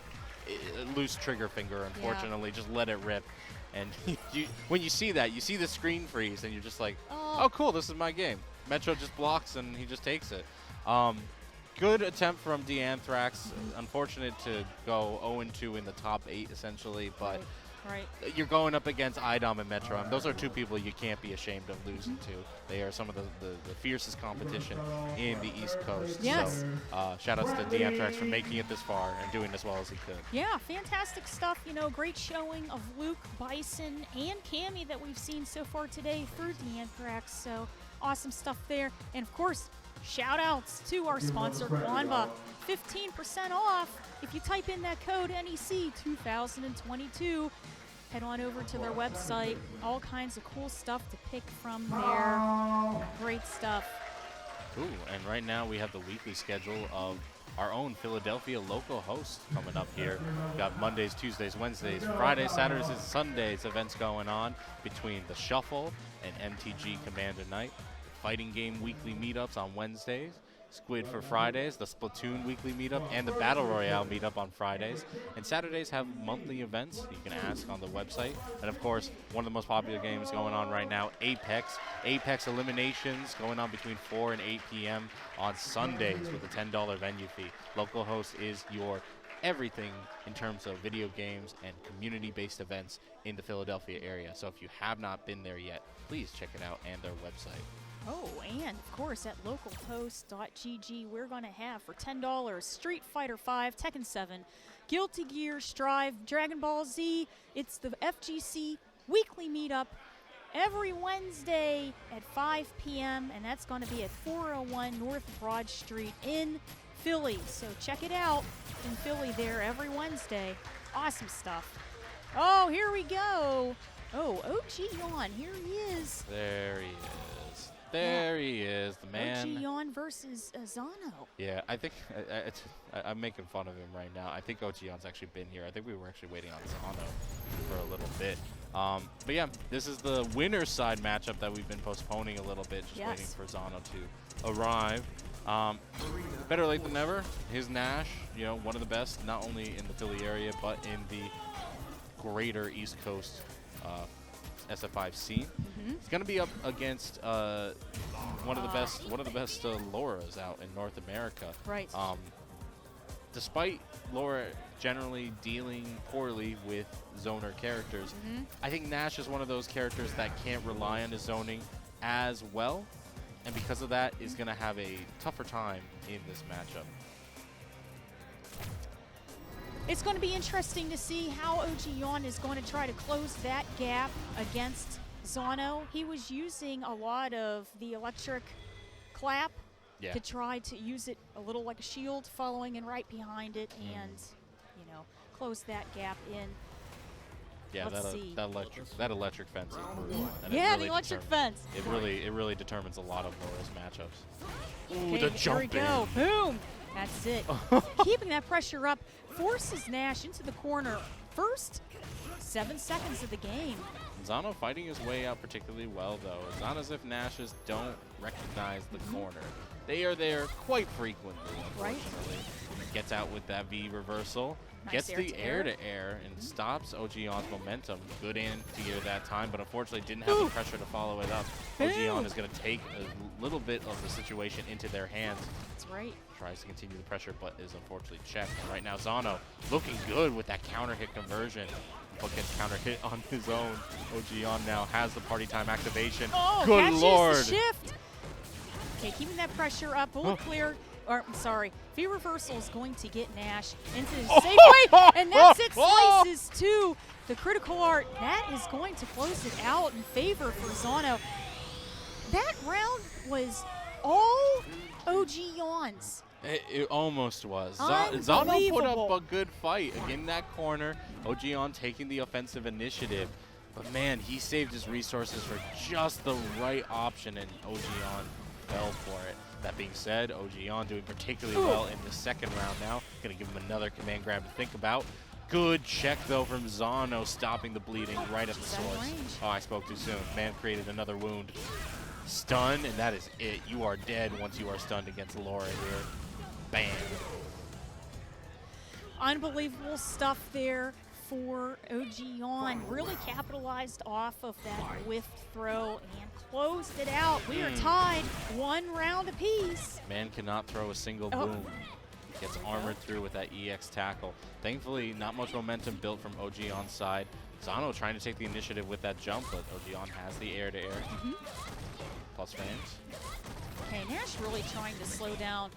loose trigger finger, unfortunately, just let it rip. And when you see that, you see the screen freeze, and you're just like, oh, cool, this is my game. Metro just blocks, and he just takes it. Good attempt from DeAnthrax. Unfortunate to go 0-2 in the top 8, essentially, but right. You're going up against iDom and MetroM. Those are 2 people you can't be ashamed of losing to. They are some of the fiercest competition in the East Coast. Yes. So shout outs to DeAnthrax for making it this far and doing as well as he could. Yeah, fantastic stuff. You know, great showing of Luke, Bison, and Cammy that we've seen so far today through DeAnthrax. So awesome stuff there. And of course, shout outs to our sponsor, Wanva. 15% off if you type in that code NEC 2022. Head on over to their website. All kinds of cool stuff to pick from there. Great stuff. Ooh, and right now we have the weekly schedule of our own Philadelphia local host coming up here. We've got Mondays, Tuesdays, Wednesdays, Fridays, Saturdays, and Sundays events going on between the Shuffle and MTG Commander Night. Fighting Game weekly meetups on Wednesdays. Squid for Fridays, the Splatoon weekly meetup, and the Battle Royale meetup on Fridays. And Saturdays have monthly events you can ask on the website. And of course, one of the most popular games going on right now, Apex. Apex eliminations going on between 4 and 8 p.m. on Sundays with a $10 venue fee. Local host is your everything in terms of video games and community-based events in the Philadelphia area. So if you have not been there yet, please check it out and their website. Oh, and of course at localhost.gg we're going to have for $10 Street Fighter V, Tekken 7, Guilty Gear, Strive, Dragon Ball Z. It's the FGC weekly meetup every Wednesday at 5 p.m. and that's going to be at 401 North Broad Street in Philly. So check it out in Philly there every Wednesday. Awesome stuff. Oh, here we go. Oh, OGYawn, here he is. There he is. There he is, the man. OGYawn versus Zano. Yeah, I think I'm making fun of him right now. I think OGYawn's actually been here. I think we were actually waiting on Zano for a little bit. But yeah, this is the winner's side matchup that we've been postponing a little bit, just waiting for Zano to arrive. Better late than never. His Nash, you know, one of the best, not only in the Philly area, but in the greater East Coast SF5 scene. He's going to be up against one of the best Lauras out in North America. Right. Despite Laura generally dealing poorly with zoner characters, I think Nash is one of those characters that can't rely on his zoning as well, and because of that is going to have a tougher time in this matchup. It's going to be interesting to see how OGYawn is going to try to close that gap against Zano. He was using a lot of the electric clap to try to use it a little like a shield, following in right behind it, and you know, close that gap in. Yeah, that electric fence is brutal. And yeah, really the electric fence. It really determines a lot of Laura's matchups. Ooh, Okay, the jumping. Here we go. Boom. That's it. Keeping that pressure up forces Nash into the corner. First 7 seconds of the game. Zano fighting his way out particularly well, though. It's not as if Nashes don't recognize the corner. They are there quite frequently, unfortunately. Gets out with that V reversal. Nice Gets the air-to-air. air-to-air and stops OGYawn's momentum. Good anti-air that time, but unfortunately didn't have the pressure to follow it up. OGYawn is going to take a little bit of the situation into their hands. That's right. Tries to continue the pressure, but is unfortunately checked. And right now, Zano looking good with that counter hit conversion. But gets counter hit on his own. OGYawn now has the party time activation. Oh, good catches lord. the shift. Okay, keeping that pressure up. Bullet clear. Or, I'm sorry, V reversal is going to get Nash into the safe way, and that's it. Slices to the critical art. That is going to close it out in favor for Zano. That round was all OGYawn's. It almost was. Zano put up a good fight in that corner. OGYawn taking the offensive initiative. But man, he saved his resources for just the right option, and OGYawn fell for it. That being said, OGYawn doing particularly well in the second round now. Gonna give him another command grab to think about. Good check though from Zano, stopping the bleeding right at the source. Oh, I spoke too soon. Man created another wound. Stun, and that is it. You are dead once you are stunned against Laura here. Bam. Unbelievable stuff there for OGYawn. Really capitalized off of that whiff throw and closed it out. We are tied 1 round apiece. Man cannot throw a single boom. Gets armored through with that EX tackle. Thankfully, not much momentum built from OGYawn's side. Zano trying to take the initiative with that jump, but OGYawn has the air-to-air. Plus frames. Okay, Nash really trying to slow down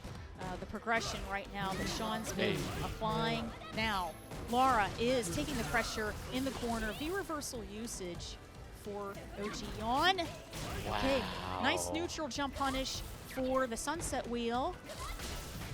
the progression right now that Sean's been applying. Now, Laura is taking the pressure in the corner. V-reversal usage for OGYawn. Wow. Okay, nice neutral jump punish for the sunset wheel.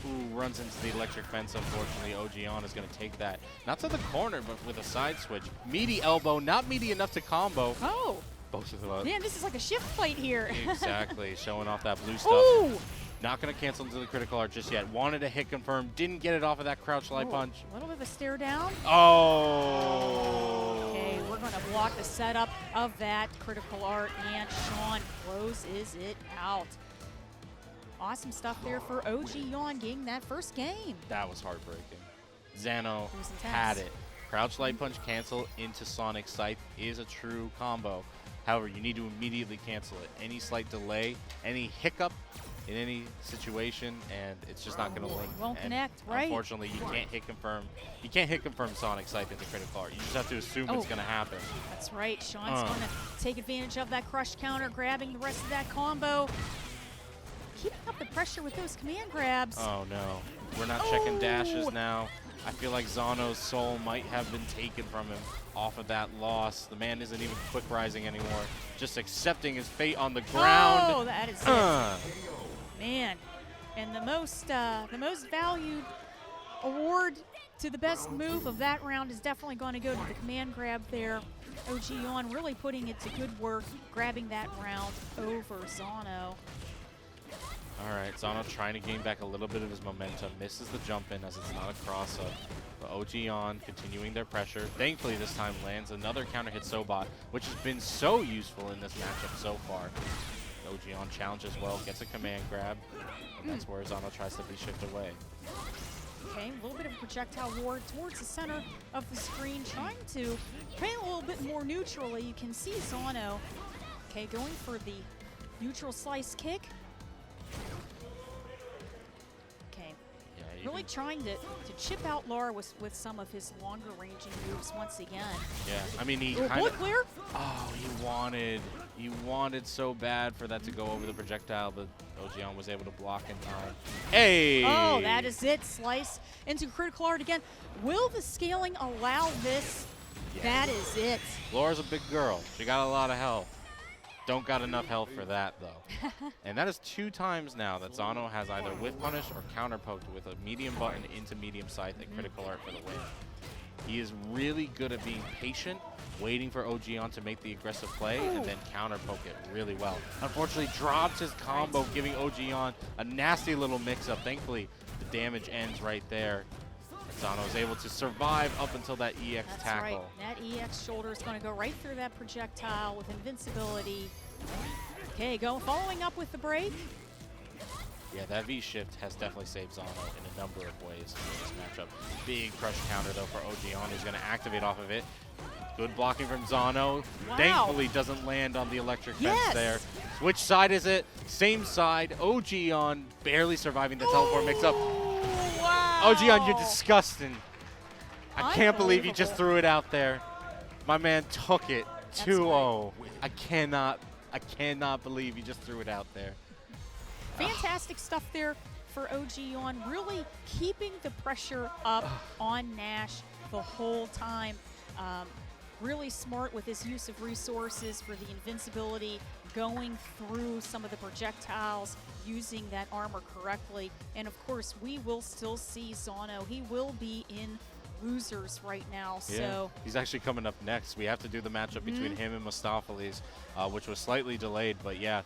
Ooh, runs into the electric fence, unfortunately. OGYawn is going to take that. Not to the corner, but with a side switch. Meaty elbow, not meaty enough to combo. Oh. Both of them. Man, this is like a shift fight here. Exactly, showing off that blue stuff. Ooh. Not going to cancel into the critical art just yet. Wanted a hit confirm, didn't get it off of that crouch light punch. A little bit of a stare down. Oh! Okay, we're going to block the setup of that critical art, and Sean closes it out. Awesome stuff there for OGYawn getting that first game. That was heartbreaking. Zano had it. Crouch light punch cancel into Sonic Scythe is a true combo. However, you need to immediately cancel it. Any slight delay, any hiccup in any situation, and it's just not going to link. Won't connect, right? Unfortunately, you can't hit confirm. You can't hit confirm Sonic Scythe into critical art. You just have to assume it's going to happen. That's right. Sean's going to take advantage of that crush counter, grabbing the rest of that combo. Keeping up the pressure with those command grabs. Oh no, we're not checking dashes now. I feel like Zano's soul might have been taken from him off of that loss. The man isn't even quick rising anymore, just accepting his fate on the ground. Oh, that is it. Man, and the most valued award to the best move of that round is definitely going to go to the command grab there. OGYawn really putting it to good work, grabbing that round over Zano. All right, Zano trying to gain back a little bit of his momentum. Misses the jump in as it's not a cross-up. But OGYawn continuing their pressure. Thankfully, this time lands another counter hit Sobot, which has been so useful in this matchup so far. OGYawn challenge as well, gets a command grab, and that's where Zano tries to shift away. Okay, a little bit of a projectile ward towards the center of the screen, trying to play a little bit more neutrally. You can see Zano, okay, going for the neutral slice kick. Okay, really trying to chip out Laura with some of his longer ranging moves once again. Yeah, I mean he kind of. Clear. Oh, he wanted so bad for that to go over the projectile, but OGYawn was able to block in time. Hey! Oh, that is it. Slice into critical art again. Will the scaling allow this? Yeah. That is it. Laura's a big girl. She got a lot of health. Don't got enough health for that, though. And that is 2 times now that Zano has either whiff punish or counter poked with a medium button into medium scythe and critical art for the win. He is really good at being patient, waiting for OGYawn to make the aggressive play, and then counter poke it really well. Unfortunately, drops his combo, giving OGYawn a nasty little mix-up. Thankfully, the damage ends right there. Zano is able to survive up until that EX tackle. Right. That EX shoulder is going to go right through that projectile with invincibility. Okay, following up with the break. Yeah, that V-shift has definitely saved Zano in a number of ways in this matchup. Big crush counter, though, for OGYawn, who's going to activate off of it. Good blocking from Zano. Wow. Thankfully, doesn't land on the electric fence there. Which side is it? Same side. OGYawn barely surviving the teleport mix-up. Wow. OGYawn, you're disgusting. I can't believe you just threw it out there. My man took it 2-0. I cannot believe you just threw it out there. Fantastic stuff there for OGYawn, really keeping the pressure up on Nash the whole time. Really smart with his use of resources for the invincibility, going through some of the projectiles, using that armor correctly. And of course, we will still see Zano. He will be in losers right now. Yeah. So He's actually coming up next. We have to do the matchup between him and Mostafles, which was slightly delayed. But yeah,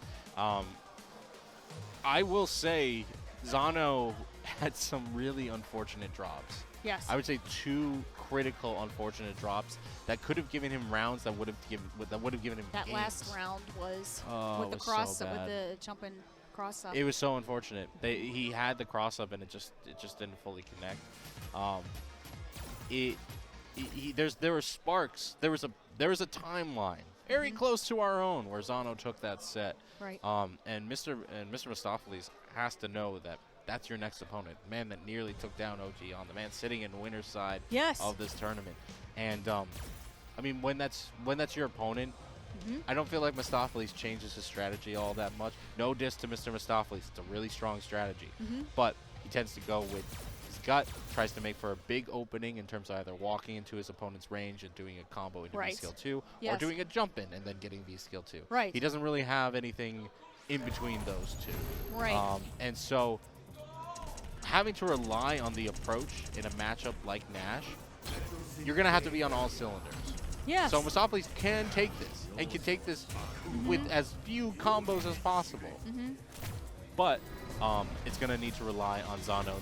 I will say Zano had some really unfortunate drops. yes. I would say 2 critical unfortunate drops that could have given him rounds that would have given him that games. last round was with the it was cross so up, with bad. the jumping cross up. It was so unfortunate. He had the cross up and it just didn't fully connect. There were sparks. There was a timeline very close to our own where Zano took that set. Right. And MrMostafles has to know that that's your next opponent, the man that nearly took down OGYawn, the man sitting in the winner's side Yes. of this tournament. And I mean, when that's your opponent, I don't feel like Mostafles changes his strategy all that much. No diss to MrMostafles. It's a really strong strategy. But he tends to go with his gut, tries to make for a big opening in terms of either walking into his opponent's range and doing a combo into Right. V skill 2, or Yes. doing a jump in and then getting V skill 2. Right. He doesn't really have anything in between those two. Right. And so having to rely on the approach in a matchup like Nash, you're going to have to be on all cylinders. Yes. So Mostafles can take this, and can take this with as few combos as possible. But it's going to need to rely on Zano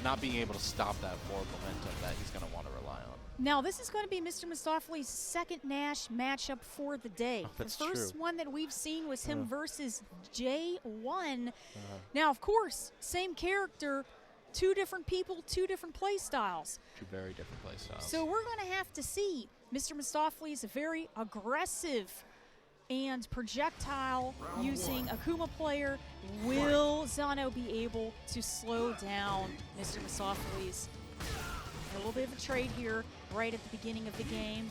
not being able to stop that forward momentum that he's going to want to rely on. Now, this is going to be MrMostafles' second Nash matchup for the day. That's the first true. one that we've seen was him versus J1. Now, of course, same character, 2 different people, 2 different play styles. 2 very different play styles. So we're going to have to see. MrMostafles, a very aggressive and projectile using Akuma player. Will Zano be able to slow down MrMostafles? A little bit of a trade here right at the beginning of the game.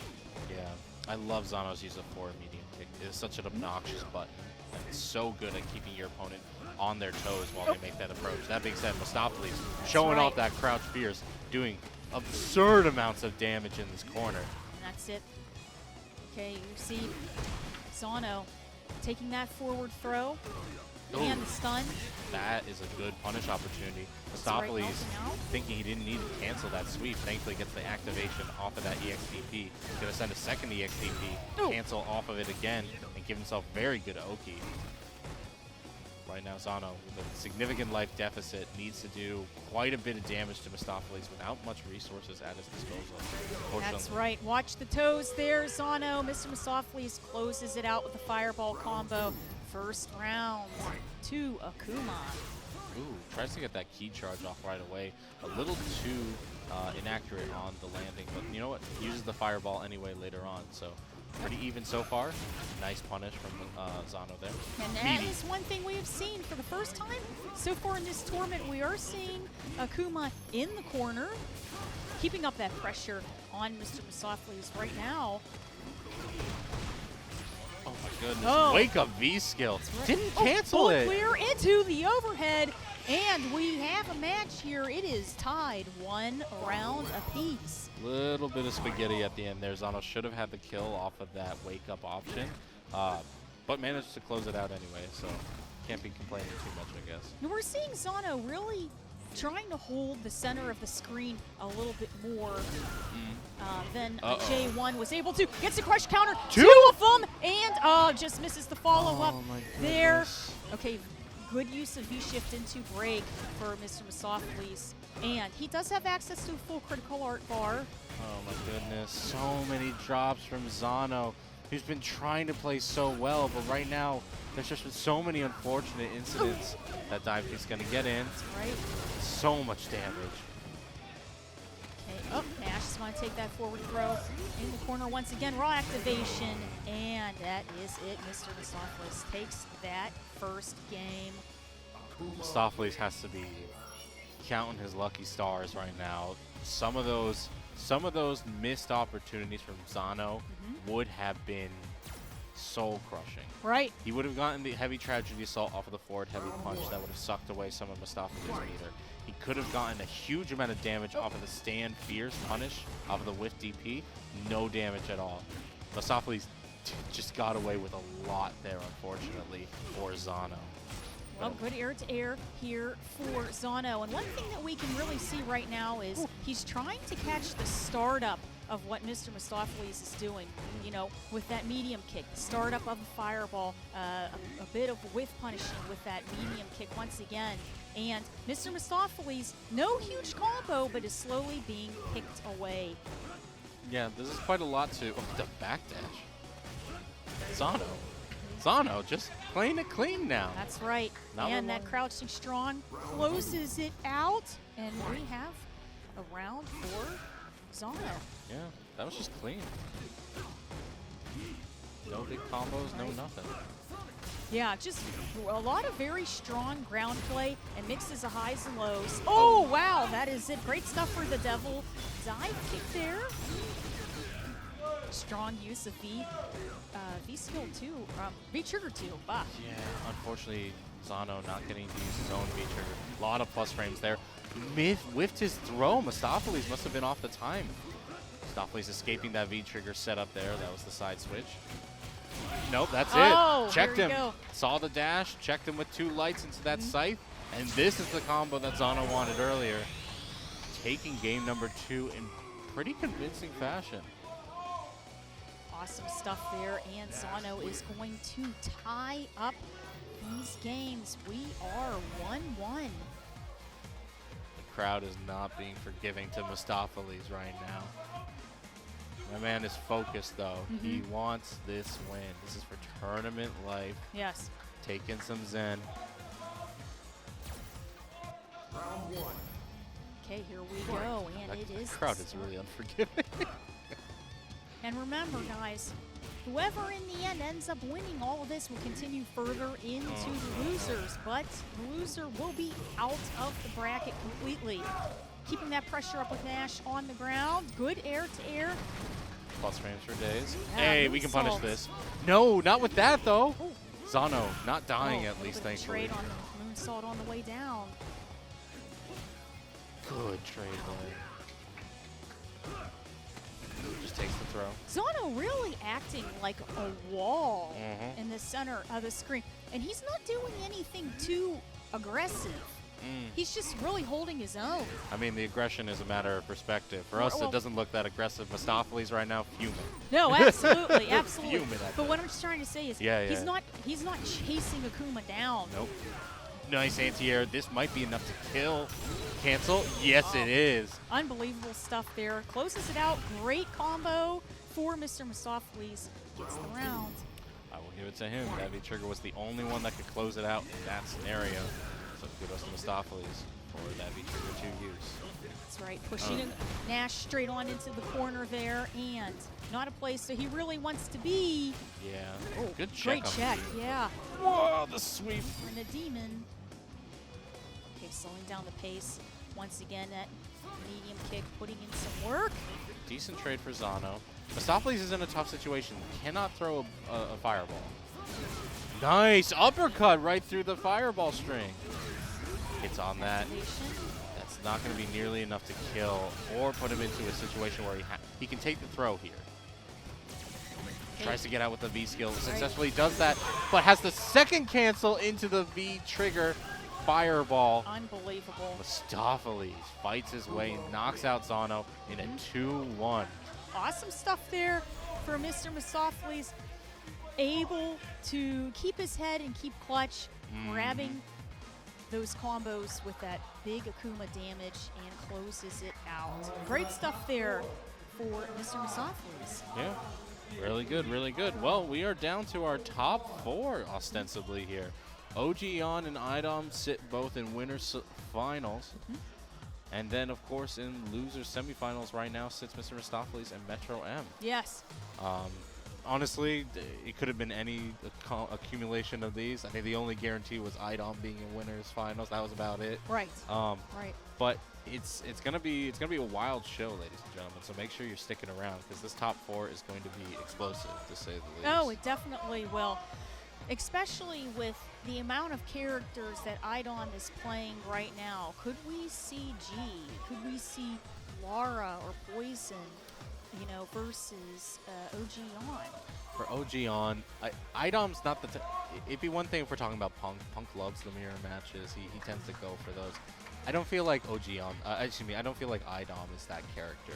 Yeah, I love Zano's use of forward medium kick. It is such an obnoxious button. And it's so good at keeping your opponent on their toes while they make that approach. That being said, Mostafles showing off that crouch fierce, doing absurd amounts of damage in this corner. And that's it. Okay, you see Zano taking that forward throw and the stun. That is a good punish opportunity. right, Mostafles helping out. thinking he didn't need to cancel that sweep. Thankfully gets the activation off of that EXDP. He's going to send a second EXDP, cancel off of it again, and give himself very good Oki. Right now, Zano, with a significant life deficit, needs to do quite a bit of damage to Mostafles without much resources at his disposal. That's right. Watch the toes there, Zano. MrMostafles closes it out with the fireball combo. First round to Akuma. Ooh, tries to get that key charge off right away. A little too inaccurate on the landing, but you know what? He uses the fireball anyway later on, so pretty even so far. Nice punish from Zano there. And that is one thing we have seen for the first time so far in this tournament. We are seeing Akuma in the corner, keeping up that pressure on MrMostafles right now. Oh my goodness. Oh. Wake up V skill. Right. Didn't cancel full it. clear into the overhead, and we have a match here. It is tied 1 round apiece. Little bit of spaghetti at the end there. Zano should have had the kill off of that wake up option, but managed to close it out anyway, so can't be complaining too much, I guess. And we're seeing Zano really trying to hold the center of the screen a little bit more than J1 was able to. Gets a crush counter, 2 of them, and just misses the follow-up there. Okay, good use of V-shift into break for MrMostafles. And he does have access to a full critical art bar. Oh my goodness, so many drops from Zano, who's been trying to play so well, but right now there's just been so many unfortunate incidents. That dive kick's gonna get in. That's right. So much damage. Okay, Nash is going to take that forward throw in the corner once again. Raw activation, and that is it. MrMostafles takes that first game. Mostafles has to be counting his lucky stars right now. Some of those missed opportunities from Zano would have been soul crushing. Right. He would have gotten the heavy tragedy assault off of the forward heavy punch that would have sucked away some of Mostafles' meter. He could have gotten a huge amount of damage off of the stand fierce punish off of the whiff DP. No damage at all. Mostafles just got away with a lot there, unfortunately, for Zano. Well, good air-to-air here for Zano. And one thing that we can really see right now is he's trying to catch the startup of what MrMostafles is doing, you know, with that medium kick, the startup of the fireball, a bit of whiff punishing with that medium kick once again. And MrMostafles, no huge combo, but is slowly being picked away. Yeah, this is quite a lot to... Oh, the backdash. Zano just playing it clean now. That's right. Not and that relying- crouching strong closes it out. And we have a round for Zano. Yeah, that was just clean. No big combos, no nothing. Yeah, just a lot of very strong ground play and mixes of highs and lows. Oh, wow, that is it. Great stuff for the Devil. Dive kick there. Strong use of V skill 2, V trigger 2. Bah. Yeah, unfortunately, Zano not getting to use his own V trigger. A lot of plus frames there. Whiffed his throw. Mostafles must have been off the time. Mostafles escaping that V trigger setup there. That was the side switch. Nope, that's Oh, it. Checked here we him. go. Saw the dash, checked him with 2 lights into that scythe. And this is the combo that Zano wanted earlier. Taking game number 2 in pretty convincing fashion. Awesome stuff there, and Zano is going to tie up these games. We are 1-1. The crowd is not being forgiving to Mostafles right now. My man is focused, though. He wants this win. This is for tournament life. Yes. Taking some zen. Okay, here we go, and it is The crowd is really unforgiving. And remember, guys, whoever in the end ends up winning all of this will continue further into the losers, but the loser will be out of the bracket completely. Keeping that pressure up with Nash on the ground. Good air-to-air. Plus frames for days. Yeah, Hey, we can punish moonsault. this. No, not with that, though. Ooh. Zano not dying Oh, at least, a little bit of thankfully. trade on the moonsault on the way down. Good trade there. Just takes the throw. Zano really acting like a wall Mhm. in the center of the screen. And he's not doing anything too aggressive. He's just really holding his own. I mean, the aggression is a matter of perspective. For us, Well- it doesn't look that aggressive. Mostafles right now, fuming. No, absolutely, absolutely. Fuming at But what I'm just trying to say is Yeah, he's yeah. not chasing Akuma down. Nope. Nice anti-air. This might be enough to kill. Cancel? Yes, it is. Unbelievable stuff there. Closes it out. Great combo for MrMostafles. Gets the round. I will give it to him. That V-trigger was the only one that could close it out in that scenario. So kudos to Mostafles for that V-trigger to use. That's right. Pushing Nash straight on into the corner there, and not a place that he really wants to be. Yeah. Oh, Good check. great on check. the- Yeah. Whoa, the sweep. And a demon. Okay, slowing down the pace. Once again, that medium kick, putting in some work. Decent trade for Zano. Mostafles is in a tough situation. Cannot throw a fireball. Nice uppercut right through the fireball string. Hits on that. That's not going to be nearly enough to kill or put him into a situation where he can take the throw here. Tries to get out with the V skill. Successfully does that, but has the second cancel into the V trigger fireball. Unbelievable. Mostafles fights his way and knocks out Zano in a 2-1. Awesome stuff there for MrMostafles. Able to keep his head and keep clutch, grabbing those combos with that big Akuma damage and closes it out. Great stuff there for MrMostafles. Yeah, really good, really good. Well, we are down to our top 4 ostensibly here. OGYawn and iDom sit both in winners finals. And then, of course, in losers semifinals right now sits MrMostafles and MetroM. Yes. honestly, it could have been any accumulation of these. I think the only guarantee was iDom being in winners finals. That was about it. Right. Right. But it's gonna be a wild show, ladies and gentlemen. So make sure you're sticking around because this top 4 is going to be explosive, to say the least. Oh, it definitely will. Especially with the amount of characters that iDom is playing right now. Could we see G? Could we see Lara or Poison, you know, versus OGYawn? For OGYawn, iDom's not the. It'd be one thing if we're talking about Punk. Punk loves the mirror matches. He tends to go for those. I don't feel like OGYawn. Excuse me. I don't feel like iDom is that character.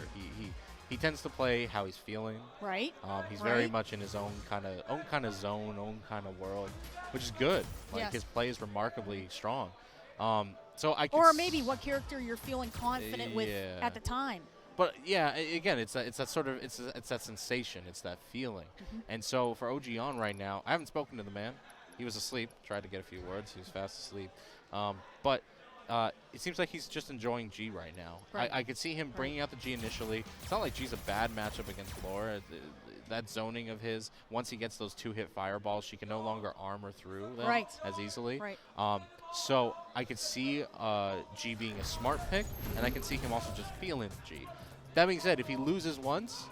He tends to play how he's feeling. Right. He's very much in his own kind of zone, own kind of world, which is good. Like his play is remarkably strong. So I. Or maybe what character you're feeling confident with at the time. But yeah, again, it's that sort of it's that sensation, it's that feeling. And so for OGYawn right now, I haven't spoken to the man. He was asleep. Tried to get a few words. He was fast asleep. But it seems like he's just enjoying G right now. Right. I could see him bringing out the G initially. It's not like G's a bad matchup against Laura. That zoning of his, once he gets those 2-hit fireballs, she can no longer armor through them as easily. Right. So I could see G being a smart pick, and I can see him also just feeling G. That being said, if he loses once,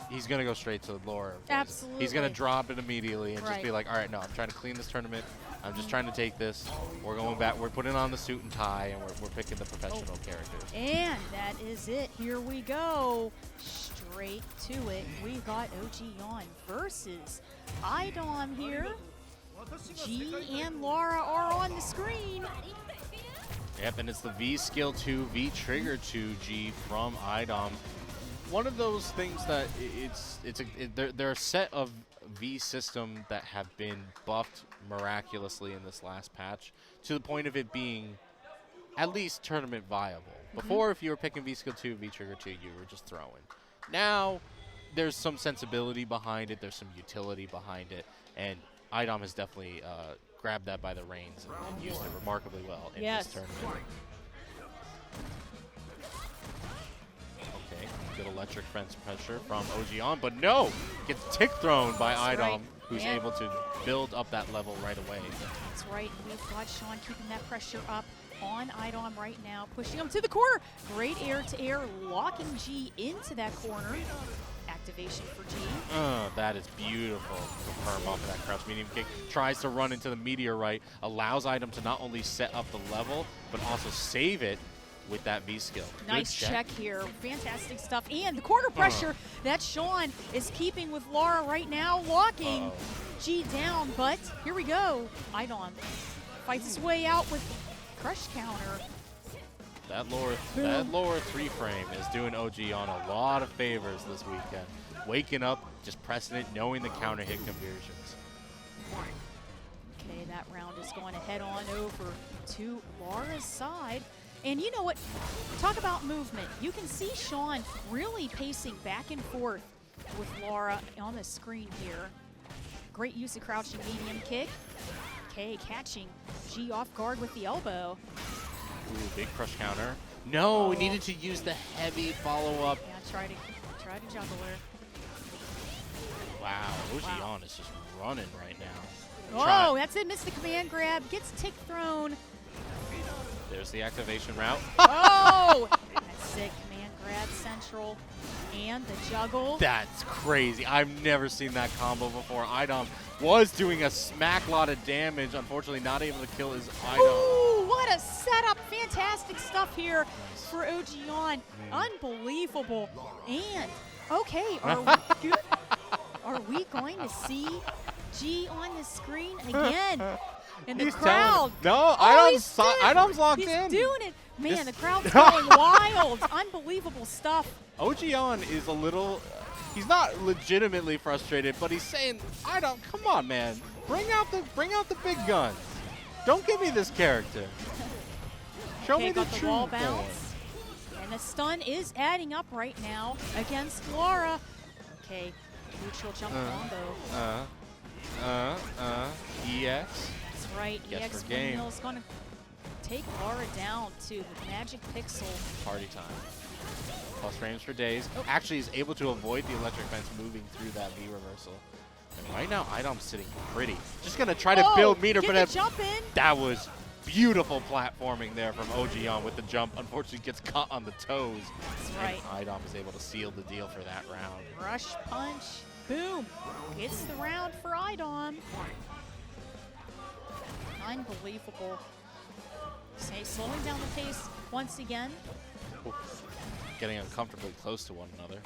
he's going to go straight to Laura. Absolutely. He's going to drop it immediately and just be Right. like, all right, no, I'm trying to clean this tournament. I'm just trying to take this. We're going back. We're putting on the suit and tie, and we're picking the professional characters. And that is it. Here we go. Straight to it. We got OGYawn versus iDom here. G and Lara are on the screen. Yep, and it's the V skill 2, V trigger 2 G from iDom. One of those things that there are a set of V system that have been buffed miraculously in this last patch to the point of it being at least tournament viable. Before, if you were picking V skill 2, V trigger 2, you were just throwing. Now, there's some sensibility behind it, there's some utility behind it, and iDom has definitely grabbed that by the reins and used it remarkably well in this tournament. Okay, good electric fence pressure from OGYawn, but no! Gets tick thrown by iDom, who's able to build up that level right away. That's right. We've got Sean keeping that pressure up on iDom right now, pushing him to the corner. Great air-to-air, locking G into that corner. Activation for G. That is beautiful. Confirm off of that crouch medium kick. Tries to run into the meteorite. Allows iDom to not only set up the level, but also save it with that V skill. Nice check here. Fantastic stuff. And the corner pressure that Sean is keeping with Lara right now, locking G down. But here we go. iDom fights his way out with crush counter. That lower 3-frame is doing OGYawn a lot of favors this weekend. Waking up, just pressing it, knowing the counter hit conversions. Okay, that round is going to head on over to Lara's side. And you know what? Talk about movement. You can see Sean really pacing back and forth with Lara on the screen here. Great use of crouching medium kick. Okay, catching G off guard with the elbow. Ooh, big crush counter. No, we needed to use the heavy follow-up. Yeah, try to juggle her. Wow, OGYawn is just running right now. Oh, that's it. Missed the command grab. Gets tick thrown. There's the activation route. Oh! That's it. Command grab central. And the juggle. That's crazy. I've never seen that combo before. iDom was doing a smack lot of damage. Unfortunately, not able to kill his iDom. Ooh, what a setup. Fantastic stuff here for OGYawn. Unbelievable. And, okay, are we going to see G on the screen again? And the crowd. No, iDom's locked in. He's doing it. Man, the crowd's going wild. Unbelievable stuff. OGYawn is a little, he's not legitimately frustrated, but he's saying, iDom, come on, man. Bring out the big guns. Don't give me this character. Show me the got the true wall form. bounce. And the stun is adding up right now against Lara. Okay, neutral jump combo. EX. That's right, Guess EX for game. windmill is going to take Lara down to the magic pixel. Party time. Plus frames for days. Actually is able to avoid the electric fence moving through that V reversal. And right now, iDom's sitting pretty. Just going to try to build meter, but that was beautiful platforming there from OGYawn with the jump. Unfortunately, gets caught on the toes. That's right. And iDom is able to seal the deal for that round. Rush punch. Boom. It's the round for iDom. Unbelievable. Say, slowing down the pace once again. Ooh. Getting uncomfortably close to one another.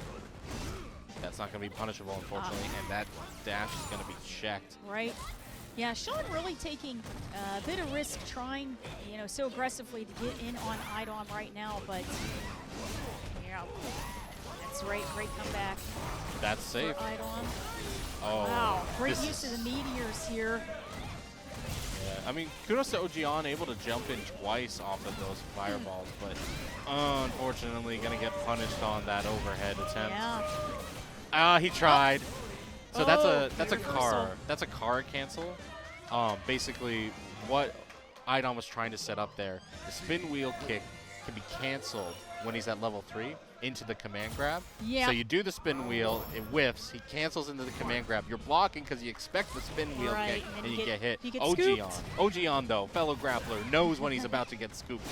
That's not going to be punishable, unfortunately, and that dash is going to be checked. Right. Yeah, Sean really taking a bit of risk trying, you know, so aggressively to get in on iDom right now, but, yeah, that's right. Great comeback. That's safe. For iDom. Oh, wow, great use of the meteors here. Yeah, I mean, kudos to OGYawn, able to jump in twice off of those fireballs, but unfortunately going to get punished on that overhead attempt. Yeah. He tried. So that's a reversal. car cancel. Basically, what iDom was trying to set up there, the spin wheel kick can be canceled when he's at level 3 into the command grab. Yeah. So you do the spin wheel, it whiffs, he cancels into the command grab. You're blocking because you expect the spin wheel kick, and you get hit. OGYawn, though, fellow grappler, knows when he's about to get scooped.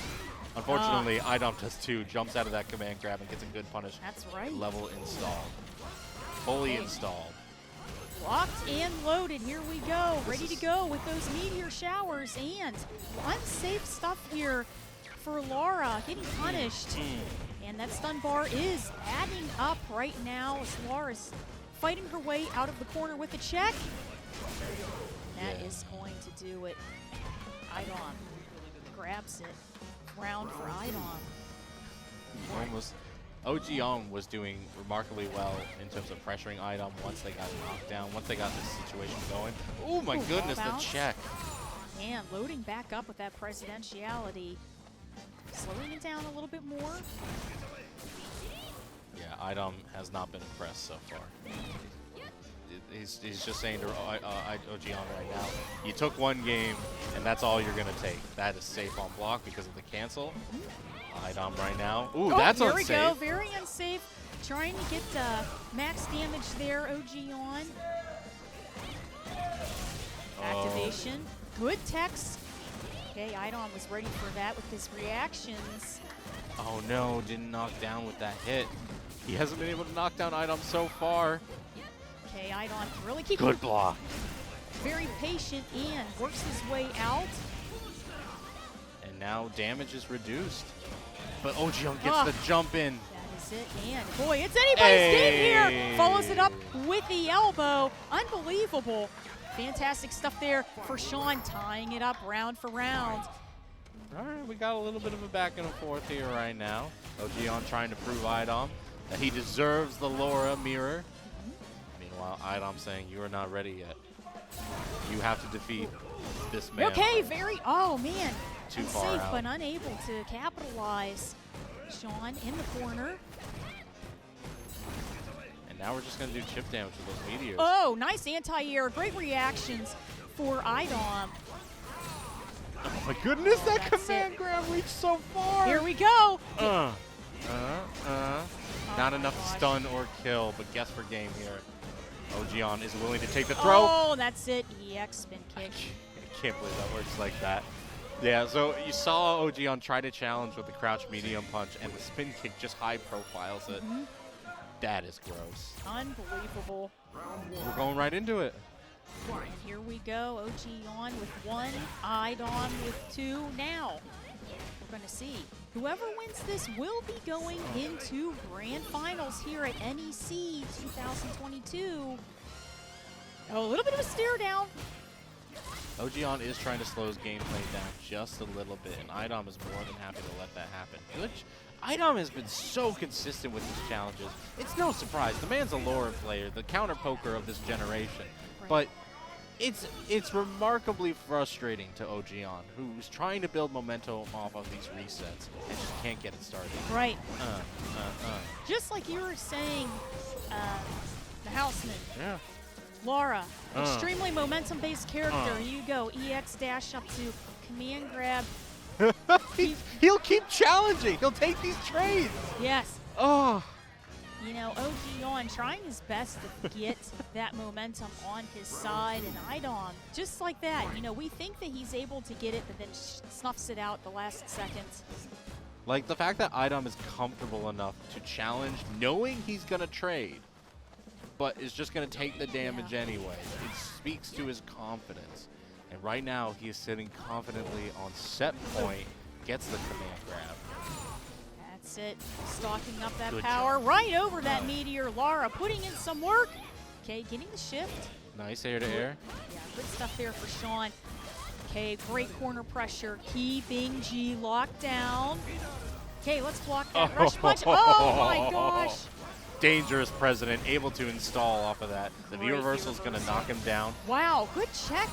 Unfortunately, iDom does too, jumps out of that command grab and gets a good punish. That's right. Level installed. Fully installed. Locked and loaded. Here we go. Ready to go with those meteor showers and unsafe stuff here for Laura. Getting punished. And that stun bar is adding up right now as Laura's fighting her way out of the corner with a check. That is going to do it. iDom grabs it. Round for iDom. Almost. OGYawn was doing remarkably well in terms of pressuring iDom once they got knocked down, once they got this situation going. Oh my goodness, the check. And loading back up with that presidentiality. Slowing it down a little bit more. Yeah, iDom has not been impressed so far. He's just saying to OGYawn right now, you took one game, and that's all you're going to take. That is safe on block because of the cancel. iDom right now. Ooh, that's unsafe. Here we go. Very unsafe. Trying to get max damage there, OGYawn. Activation. Good text. Okay, iDom was ready for that with his reactions. Oh no, didn't knock down with that hit. He hasn't been able to knock down iDom so far. Okay, iDom really keeps good block. Very patient and works his way out. And now damage is reduced. But OGYawn gets the jump in. That is it. And boy, it's anybody's game here. Follows it up with the elbow. Unbelievable. Fantastic stuff there for Sean, tying it up round for round. All right, we got a little bit of a back and forth here right now. OGYawn trying to prove iDom that he deserves the Laura mirror. Meanwhile, iDom saying, you are not ready yet. You have to defeat this man. Okay, oh man. Too far Unsafe, out. but unable to capitalize. Sean in the corner. And now we're just going to do chip damage with those meteors. Oh, nice anti-air. Great reactions for iDom. Oh my goodness, that command grab reached so far. Here we go. Not enough stun or kill, but guess for game here. OGYawn is willing to take the throw. Oh, that's it. EX spin kick. I can't believe that works like that. Yeah, so you saw OGYawn try to challenge with the crouch medium punch, and the spin kick just high profiles it. That is gross. Unbelievable. We're going right into it. And here we go. OGYawn with 1, iDom with 2. Now, we're going to see. Whoever wins this will be going into grand finals here at NEC 2022. Oh, a little bit of a stare down. OGYawn is trying to slow his gameplay down just a little bit, and iDom is more than happy to let that happen. iDom has been so consistent with his challenges. It's no surprise. The man's a Laura player, the counter poker of this generation. But it's remarkably frustrating to OGYawn, who's trying to build momentum off of these resets and just can't get it started. Right. Just like you were saying, the Houseman. Yeah. Laura, extremely momentum-based character. You go, EX dash up to command grab. He'll keep challenging. He'll take these trades. Yes, Oh. You know, OGYawn trying his best to get that momentum on his side, and iDom, just like that. You know, we think that he's able to get it, but then snuffs it out the last seconds. Like, the fact that iDom is comfortable enough to challenge, knowing he's going to trade, but is just going to take the damage anyway. It speaks to his confidence. And right now, he is sitting confidently on set point, gets the command grab. That's it. Stalking up that Good power job. right over that meteor. Lara putting in some work. Okay, getting the shift. Nice air to air. Yeah, good stuff there for Sean. Okay, great corner pressure. Keeping G locked down. Okay, let's block that rush punch. Oh my gosh. Dangerous president, able to install off of that. The V Great reversal is going to knock him down. Wow, good check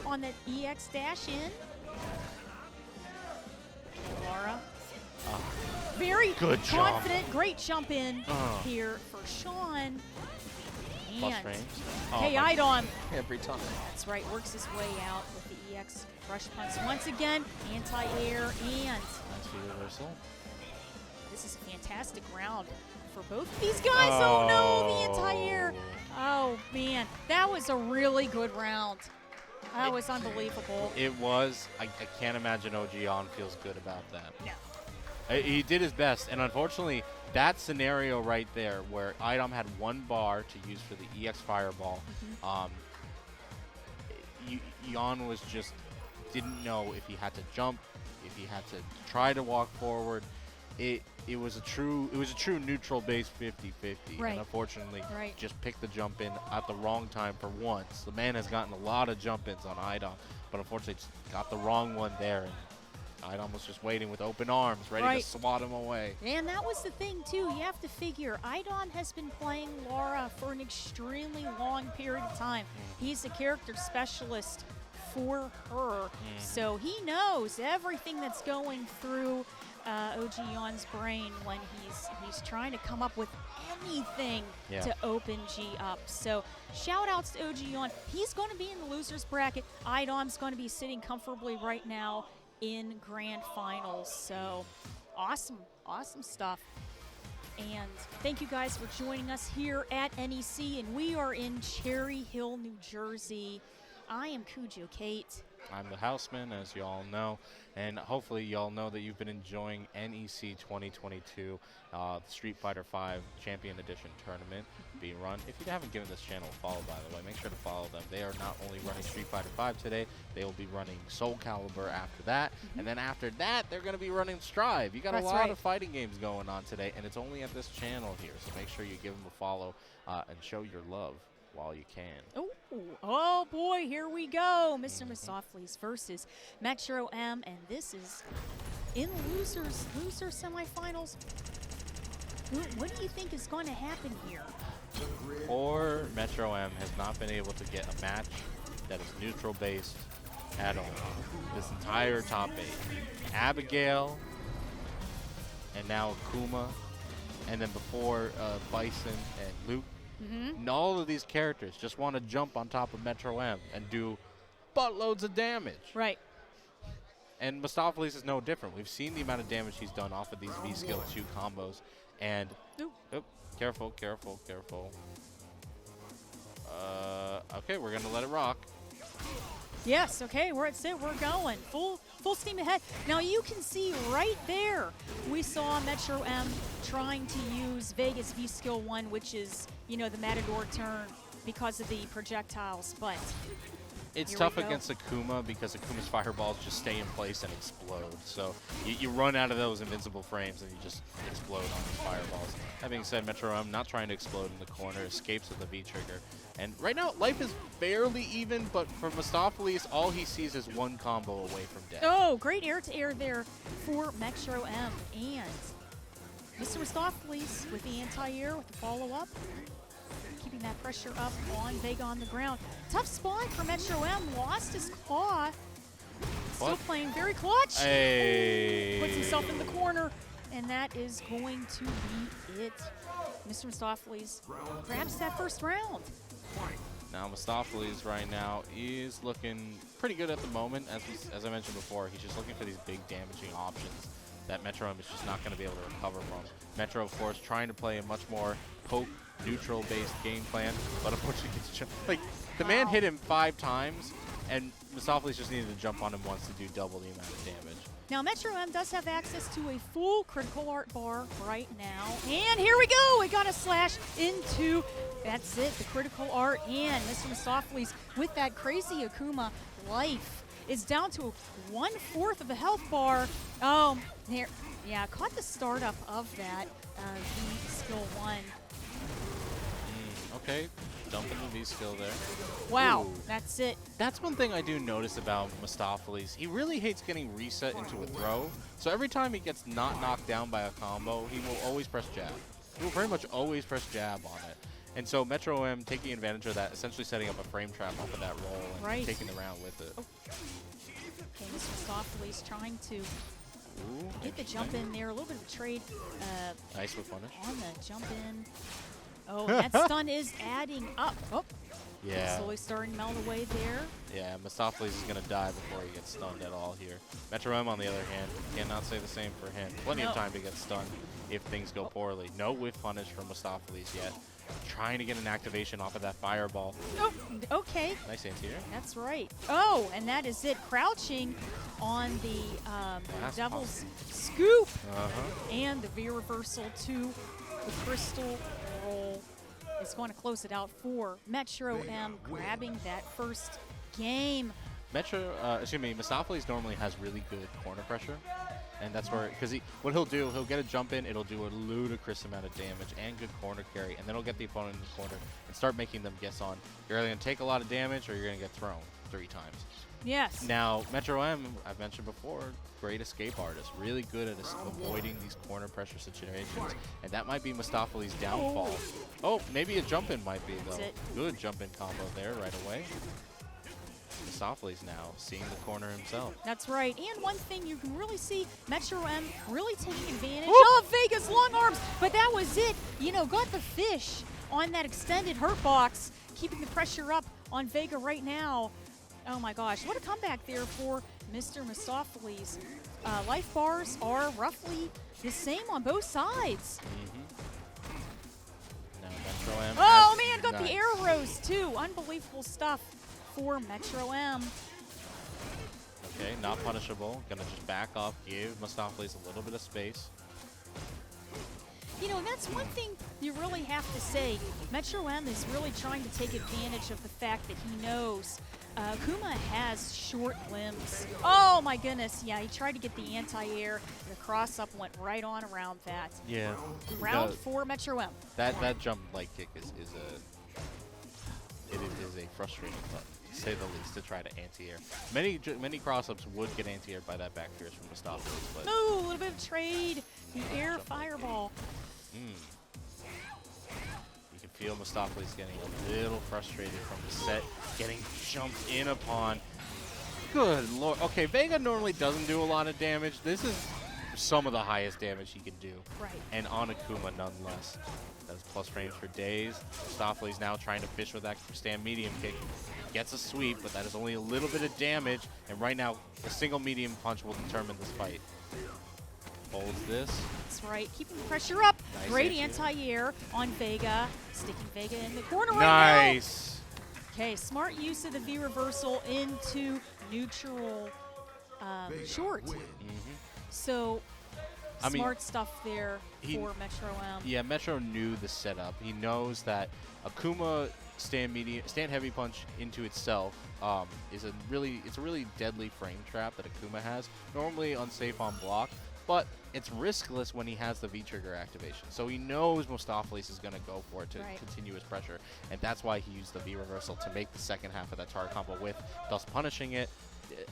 on that EX dash in. Lara. Very Good jump. confident, great jump in here for Sean. Plus And frames. hey, my- iDom. Every time. That's right, works his way out with the EX rush punch. Once again, anti-air, and Nice V reversal. this is a fantastic round for both of these guys. Oh no, the anti-air. Oh man, that was a really good round. That was unbelievable. It was. I can't imagine OGYawn feels good about that. Yeah. He did his best, and unfortunately, that scenario right there, where iDom had one bar to use for the EX Fireball, Yawn was just didn't know if he had to jump, if he had to try to walk forward. It was a true neutral base 50-50, Right. and unfortunately, Right. just picked the jump in at the wrong time for once. The man has gotten a lot of jump ins on iDom, but unfortunately, just got the wrong one there. And iDom was just waiting with open arms, ready to swat him away. And that was the thing, too. You have to figure, iDom has been playing Lara for an extremely long period of time. He's a character specialist for her. So he knows everything that's going through OGYawn's brain when he's trying to come up with anything to open G up. So shout outs to OGYawn. He's going to be in the loser's bracket. iDom's going to be sitting comfortably right now in grand finals. So awesome stuff. And thank you guys for joining us here at NEC, and we are in Cherry Hill, New Jersey. I am Cujo Kate. I'm the Houseman, as you all know, and hopefully you all know that you've been enjoying NEC 2022, the Street Fighter V Champion Edition tournament being run. If you haven't given this channel a follow, by the way, make sure to follow them. They are not only running Street Fighter V today, they will be running Soul Calibur after that, and then after that, they're going to be running Strive. You got a lot of fighting games going on today, and it's only at this channel here, so make sure you give them a follow and show your love while you can. Oh boy, here we go. MrMostafles versus MetroM, and this is in loser semifinals. What do you think is going to happen here? Or MetroM has not been able to get a match that is neutral based at all. This entire top 8. Abigail, and now Akuma, and then before Bison and Luke. And all of these characters just want to jump on top of MetroM and do buttloads of damage. Right. And Mostafles is no different. We've seen the amount of damage he's done off of these V-Skill 2 combos. And, careful. Okay, we're going to let it rock. Yes, okay, we're going. Full steam ahead. Now you can see right there, we saw MetroM trying to use Vegas V-Skill 1, which is, you know, the Matador turn because of the projectiles, but it's tough against Akuma because Akuma's fireballs just stay in place and explode. So you run out of those invincible frames and you just explode on these fireballs. That being said, MetroM not trying to explode in the corner, escapes with the V-trigger. And right now, life is barely even, but for Mostafles, all he sees is one combo away from death. Oh, great air-to-air there for MetroM. And MrMostafles with the anti-air with the follow-up. Keeping that pressure up on Vega on the ground. Tough spot for MetroM. Lost his claw. Still playing very clutch. Hey. Puts himself in the corner. And that is going to be it. MrMostafles grabs that first round. Now Mostafles right now is looking pretty good at the moment. As I mentioned before, he's just looking for these big damaging options that MetroM is just not going to be able to recover from. Metro, of course, trying to play a much more poke neutral-based game plan, but unfortunately gets jumped. Like, the man hit him 5 times, and MrMostafles just needed to jump on him once to do double the amount of damage. Now, MetroM does have access to a full critical art bar right now. And here we go. We got a slash into, that's it, the critical art. And MrMostafles with that crazy Akuma life is down to 1/4 of a health bar. Oh, there. Yeah, caught the startup of that V skill 1. Okay, dumping the V skill there. Wow, Ooh. that's it. That's one thing I do notice about MrMostafles. He really hates getting reset into a throw. So every time he gets not knocked down by a combo, he will always press jab. He will very much always press jab on it. And so MetroM taking advantage of that, essentially setting up a frame trap off of that roll and taking the round with it. Oh. Okay, MrMostafles trying to Ooh, get the jump in there. A little bit of trade nice with punish. on the jump in. Oh, and that stun is adding up. Oh, Yeah. slowly starting to melt away there. Yeah, MrMostafles is going to die before he gets stunned at all here. MetroM, on the other hand, cannot say the same for him. Plenty of time to get stunned if things go poorly. No whiff punish from MrMostafles yet. Trying to get an activation off of that fireball. Oh, okay. Nice anti-air. That's right. Oh, and that is it. Crouching on the Devil's Scoop. And the V reversal to the Crystal Roll is going to close it out for MetroM, grabbing that first game. MrMostafles normally has really good corner pressure. And that's where, because what he'll do, he'll get a jump in, it'll do a ludicrous amount of damage and good corner carry, and then he'll get the opponent in the corner and start making them guess on, you're either going to take a lot of damage or you're going to get thrown 3 times. Yes. Now, MetroM, I've mentioned before, great escape artist, really good at avoiding these corner pressure situations, and that might be MrMostafles' downfall. Oh, maybe a jump in might be, though. Good jump in combo there right away. MrMostafles now seeing the corner himself. That's right. And one thing you can really see, MetroM really taking advantage of Vega's long arms. But that was it. You know, got the fish on that extended hurt box, keeping the pressure up on Vega right now. Oh my gosh, what a comeback there for MrMostafles. Life bars are roughly the same on both sides. Now MetroM. Oh man, got the arrows too. Unbelievable stuff for MetroM. Okay, not punishable. Gonna just back up, give MrMostafles a little bit of space. You know, that's one thing you really have to say. MetroM is really trying to take advantage of the fact that he knows Akuma has short limbs. Oh my goodness, yeah, he tried to get the anti-air. The cross-up went right on around that. Yeah. Round 4, MetroM. That jump leg kick is a frustrating button, to say the least, to try to anti-air. Many cross-ups would get anti-aired by that back fierce from MrMostafles, but Oh, a little bit of trade. The air fireball. You can feel MrMostafles getting a little frustrated from the set, getting jumped in upon. Good lord. Okay, Vega normally doesn't do a lot of damage. This is some of the highest damage he can do. Right. And on Akuma nonetheless. That's plus frames for days. MrMostafles now trying to fish with that stand medium kick. Gets a sweep, but that is only a little bit of damage. And right now, a single medium punch will determine this fight. Holds this. That's right. Keeping the pressure up. Nice Great anti-air on Vega. Sticking Vega in the corner right now. Nice. Okay, smart use of the V reversal into neutral short. So, smart stuff there for MetroM. Yeah, Metro knew the setup. He knows that Akuma stand heavy punch into itself is a really deadly frame trap that Akuma has. Normally unsafe on block, but it's riskless when he has the V-trigger activation. So he knows MrMostafles is going to go for it to continue his pressure, and that's why he used the V-reversal to make the second half of that target combo with, thus punishing it.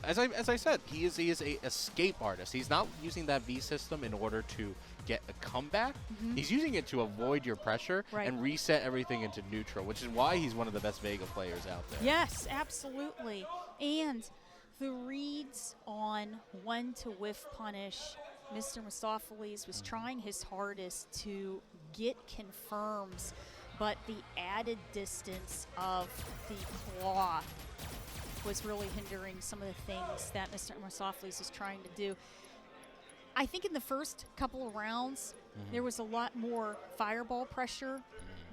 As I said, he is a escape artist. He's not using that V system in order to get a comeback. He's using it to avoid your pressure and reset everything into neutral, which is why he's one of the best Vega players out there. Yes, absolutely. And the reads on when to whiff punish. MrMostafles was trying his hardest to get confirms, but the added distance of the claw was really hindering some of the things that MrMostafles was trying to do. I think in the first couple of rounds, there was a lot more fireball pressure,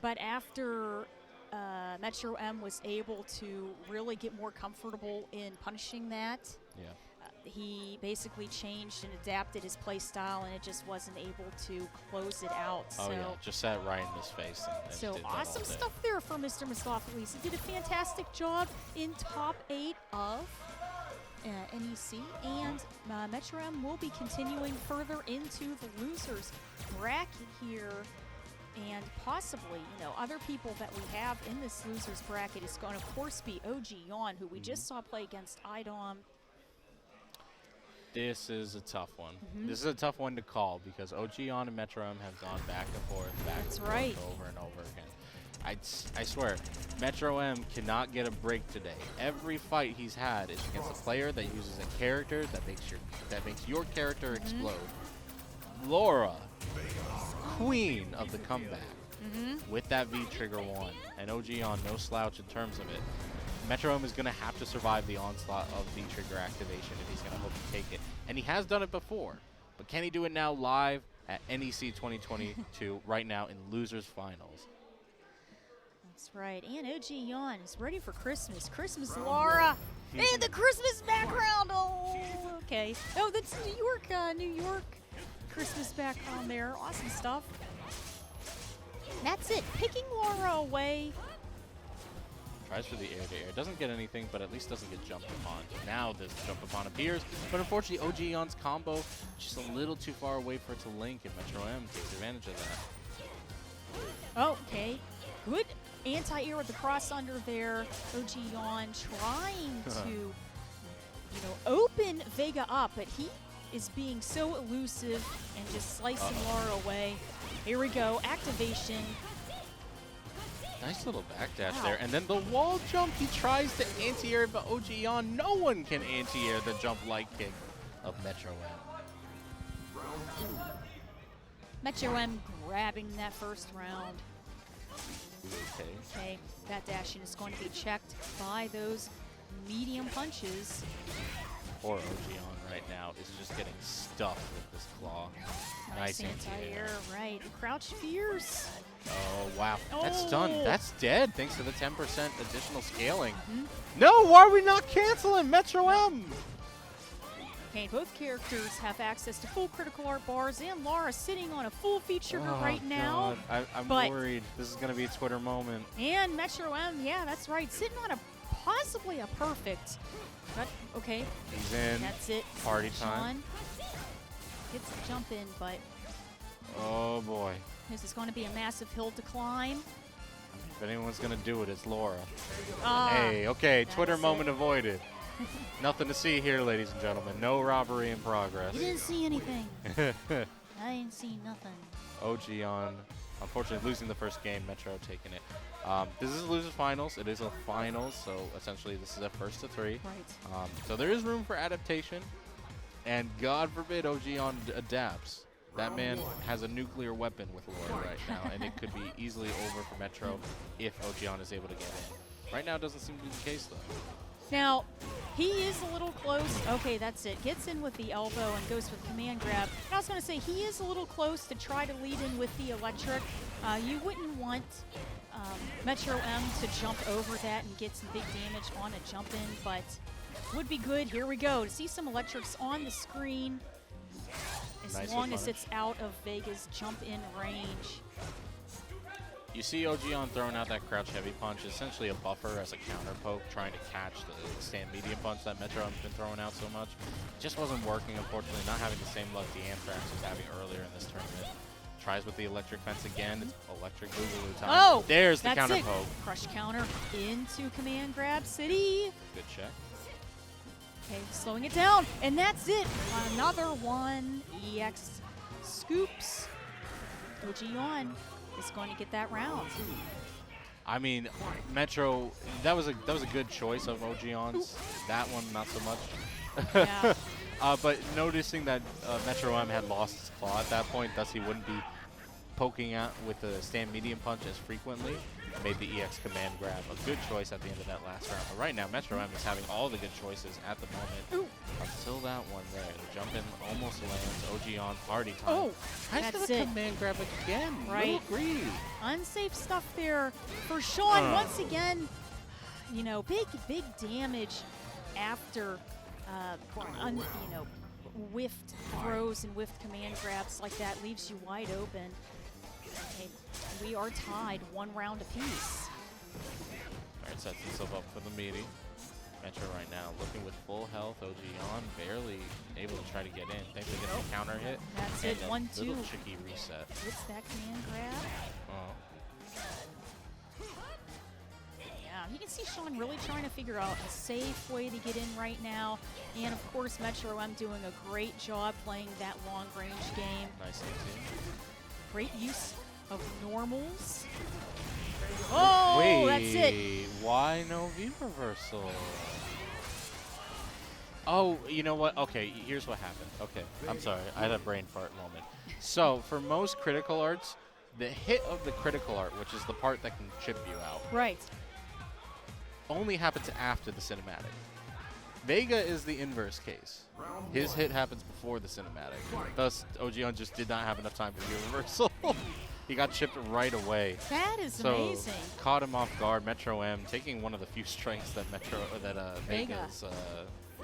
but after MetroM was able to really get more comfortable in punishing that, he basically changed and adapted his play style, and it just wasn't able to close it out. Oh so yeah, just sat right in his face. And so did that awesome all day. stuff there for MrMostafles. He did a fantastic job in top 8 of NEC, and MetroM will be continuing further into the losers bracket here, and possibly, other people that we have in this losers bracket is going to, of course, be OGYawn, who we just saw play against iDom. This is a tough one. This is a tough one to call because OGYawn and MetroM have gone back and forth, over and over again. I swear, MetroM cannot get a break today. Every fight he's had is against a player that uses a character that makes your character explode. Laura, queen of the comeback, with that V trigger 1, and OGYawn no slouch in terms of it. MetroM is going to have to survive the onslaught of V trigger activation if he's going to hope to take it, and he has done it before. But can he do it now live at NEC 2022 right now in losers finals? That's right, and OGYawn is ready for Christmas. Christmas, Laura, and the Christmas background. Oh, okay. Oh, that's New York Christmas background there. Awesome stuff. That's it. Picking Laura away. Tries for the air-to-air. Doesn't get anything, but at least doesn't get jumped upon. Now this jump upon appears, but unfortunately OGYawn's combo just a little too far away for it to link, and MetroM takes advantage of that. Okay. Good anti-air with the cross under there. OGYawn trying to, open Vega up, but he is being so elusive and just slicing Laura away. Here we go, activation. Nice little backdash there, and then the wall jump. He tries to anti-air, but OGYawn, no one can anti-air the jump light kick of MetroM. MetroM grabbing that first round. Okay. That dash-in is going to be checked by those medium punches. Poor OGYawn right now is just getting stuffed with this claw. Nice anti-air. Right. Crouch fierce. Oh, wow. That's done. Oh. That's dead thanks to the 10% additional scaling. No, why are we not canceling MetroM? Okay, both characters have access to full critical art bars, and Laura sitting on a full feature right now. I'm but worried. This is going to be a Twitter moment. And MetroM, yeah, that's right, sitting on possibly a perfect. But, okay. He's in. That's it. Party time. Gets a jump in, but oh boy. this is going to be a massive hill to climb. If anyone's going to do it, it's Laura. Ah, Hey, okay, Twitter is moment it. avoided. Nothing to see here, ladies and gentlemen. No robbery in progress. You didn't see anything. I didn't see nothing. OGYawn, unfortunately losing the first game, Metro taking it. This is losers finals. It is a finals, so essentially this is a first to 3. Right. So there is room for adaptation, and God forbid OGYawn adapts. That man has a nuclear weapon with Laura right now, and it could be easily over for Metro if OGYawn is able to get in. Right now it doesn't seem to be the case, though. Now, he is a little close. Okay, that's it. Gets in with the elbow and goes for the command grab. And I was going to say, he is a little close to try to lead in with the electric. You wouldn't want MetroM to jump over that and get some big damage on a jump in, but would be good. Here we go. To see some electrics on the screen as Nice long as punish. it's out of Vega's jump in range. You see OGYawn throwing out that crouch heavy punch, essentially a buffer as a counter poke, trying to catch the stand medium punch that MetroM's been throwing out so much. Just wasn't working, unfortunately, not having the same luck DeAnthrax was having earlier in this tournament. Tries with the electric fence again. It's electric boogaloo time. Oh, there's the that's counter it. poke. Crush counter into command grab city. Good check. Okay, slowing it down, and that's it. Another one. EX scoops. OGYawn is going to get that round. I mean, Metro, that was a good choice of OGYawn's. That one, not so much. Yeah. But noticing that MetroM had lost his claw at that point, thus he wouldn't be poking out with the stand medium punch as frequently. made the EX command grab a good choice at the end of that last round. But right now, MetroM is having all the good choices at the moment. Until that one there. The jump in almost lands. OGYawn party time. Oh, tries that's the it. command grab again. Right. Little greedy. Unsafe stuff there for Sean. Once again, you know, big damage after, you know, whiffed throws and whiffed command grabs like that leaves you wide open. And we are tied 1 round apiece. All right, sets himself up for the meaty. Metro right now looking with full health. OGYawn barely able to try to get in. Thankfully getting a counter hit. That's and it, a 1-2. Little tricky reset. Gets that command grab. Oh. Yeah, you can see Sean really trying to figure out a safe way to get in right now. And of course, MetroM doing a great job playing that long range game. Nice team. Great use of normals. Oh, Wait, that's it. Why no V reversal? Oh, you know what? Okay, here's what happened. Okay, I'm sorry. I had a brain fart moment. So, for most critical arts, the hit of the critical art, which is the part that can chip you out, Right. only happens after the cinematic. Vega is the inverse case. His hit happens before the cinematic. Thus, OGYawn just did not have enough time for the reversal. He got chipped right away. That is So amazing. caught him off guard. MetroM taking one of the few strengths that Vega. Vega's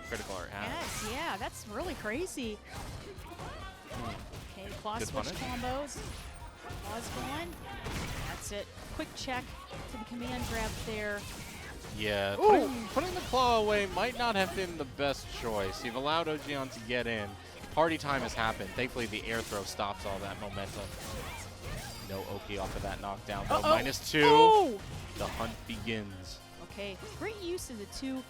critical art has. Yes, yeah, that's really crazy. Okay, claw Good switch punish. combos. Claw's going. That's it. Quick check to the command grab there. Yeah, Ooh. putting the claw away might not have been the best choice. You've allowed OGYawn to get in. Party time has happened. Thankfully, the air throw stops all that momentum. No Oki off of that knockdown, though. -2. Oh! The hunt begins. Okay, great use of the 2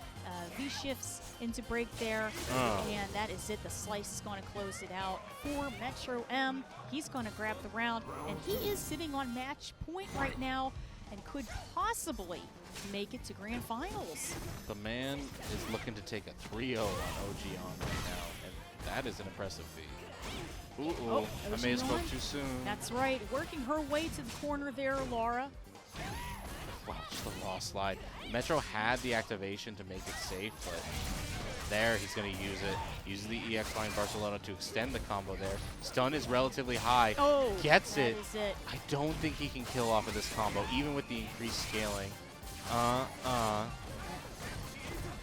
V shifts into break there. And that is it. The slice is going to close it out for MetroM. He's going to grab the round, and he is sitting on match point right now and could possibly make it to grand finals. The man is looking to take a 3-0 on OGYawn right now, and that is an impressive feat. Ooh, I may have spoke OGYawn. too soon. That's right. Working her way to the corner there, Laura. Watch the raw slide. Metro had the activation to make it safe, but there he's going to use it. Uses the EX line Barcelona to extend the combo there. Stun is relatively high. Oh, Gets that it. is it. I don't think he can kill off of this combo, even with the increased scaling.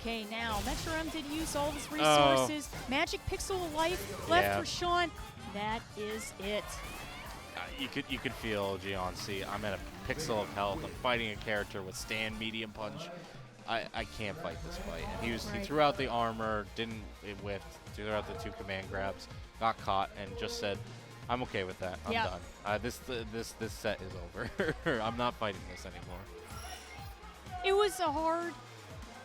Okay, now MetroM did use all his resources. Magic Pixel of Life left for Sean. That is it. You could feel OGYawn. See, I'm at a pixel of health. I'm fighting a character with stand medium punch. I can't fight this fight. And he threw out the armor, it whiffed, threw out the 2 command grabs, got caught, and just said, I'm okay with that. I'm done. This set is over. I'm not fighting this anymore. It was a hard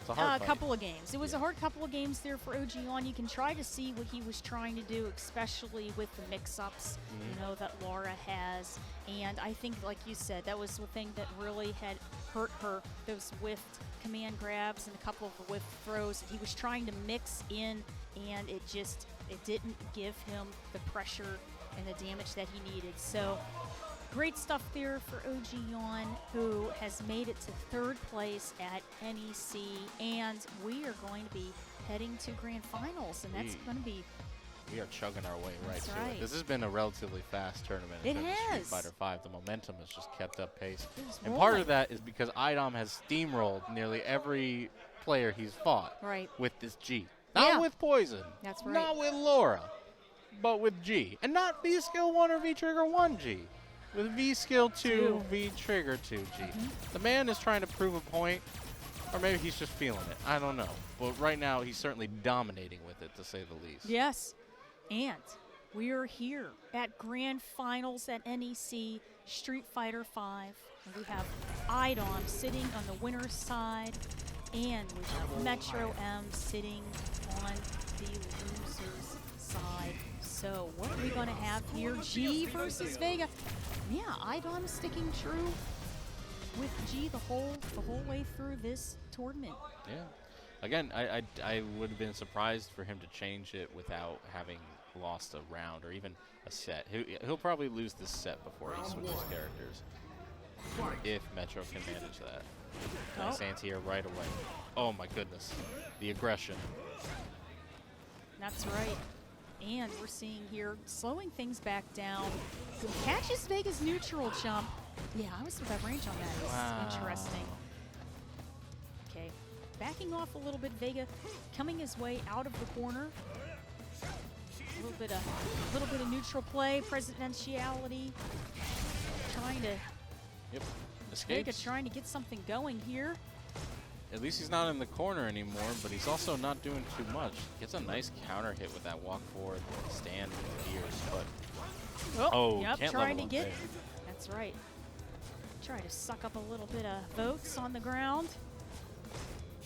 fight. couple of games. It was a hard couple of games there for OGYawn. You can try to see what he was trying to do, especially with the mix-ups, you know, that Laura has. And I think, like you said, that was the thing that really had hurt her, those whiffed command grabs and a couple of the whiffed throws. He was trying to mix in, and it didn't give him the pressure and the damage that he needed. So great stuff there for OGYawn, who has made it to 3rd place at NEC, and we are going to be heading to grand finals, and that's going to be... We are chugging our way right That's through right. it. This has been a relatively fast tournament. It in terms of has. Street Fighter 5. The momentum has just kept up pace. It's And part rolling. of that is because iDom has steamrolled nearly every player he's fought Right. with this G. Not with Poison. That's right. Not with Laura, but with G. And not V skill 1 or V trigger 1 G. With V skill 2, V trigger 2 G. The man is trying to prove a point, or maybe he's just feeling it. I don't know. But right now, he's certainly dominating with it, to say the least. Yes. And we are here at grand finals at NEC Street Fighter 5. And we have iDom sitting on the winner's side, and we have MetroM sitting on the loser's side. So what are we going to have here? G versus Vega. Yeah, iDom sticking true with G the whole way through this tournament. Yeah. Again, I would have been surprised for him to change it without having lost a round or even a set. He'll probably lose this set before he switches characters. if Metro can manage that. Oh. Nice anti-air right away. Oh my goodness. The aggression. That's right. And we're seeing here, slowing things back down. Catches Vega's neutral jump. Yeah, I was with that range on that. It's interesting. Okay, backing off a little bit. Vega coming his way out of the corner. A little bit of neutral play, presidentiality. Trying to. Yep. Vega Escapes. trying to get something going here. At least he's not in the corner anymore, but he's also not doing too much. Gets a nice counter hit with that walk forward stand with the ears, but Yep, can't trying level to up get. there. That's right. Try to suck up a little bit of votes on the ground.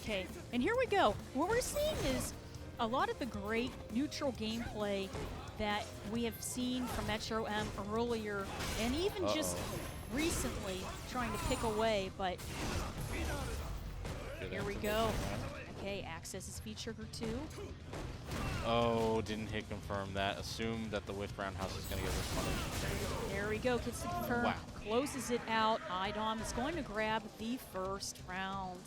Okay, and here we go. What we're seeing is a lot of the great neutral gameplay that we have seen from MetroM earlier, and even just recently trying to pick away, but Good here we answer. go. Okay, access is feature 2. Oh, didn't hit confirm that. Assumed that the whiff roundhouse is going to get this punished. There we go, gets the confirm, Wow. closes it out. iDom is going to grab the first round.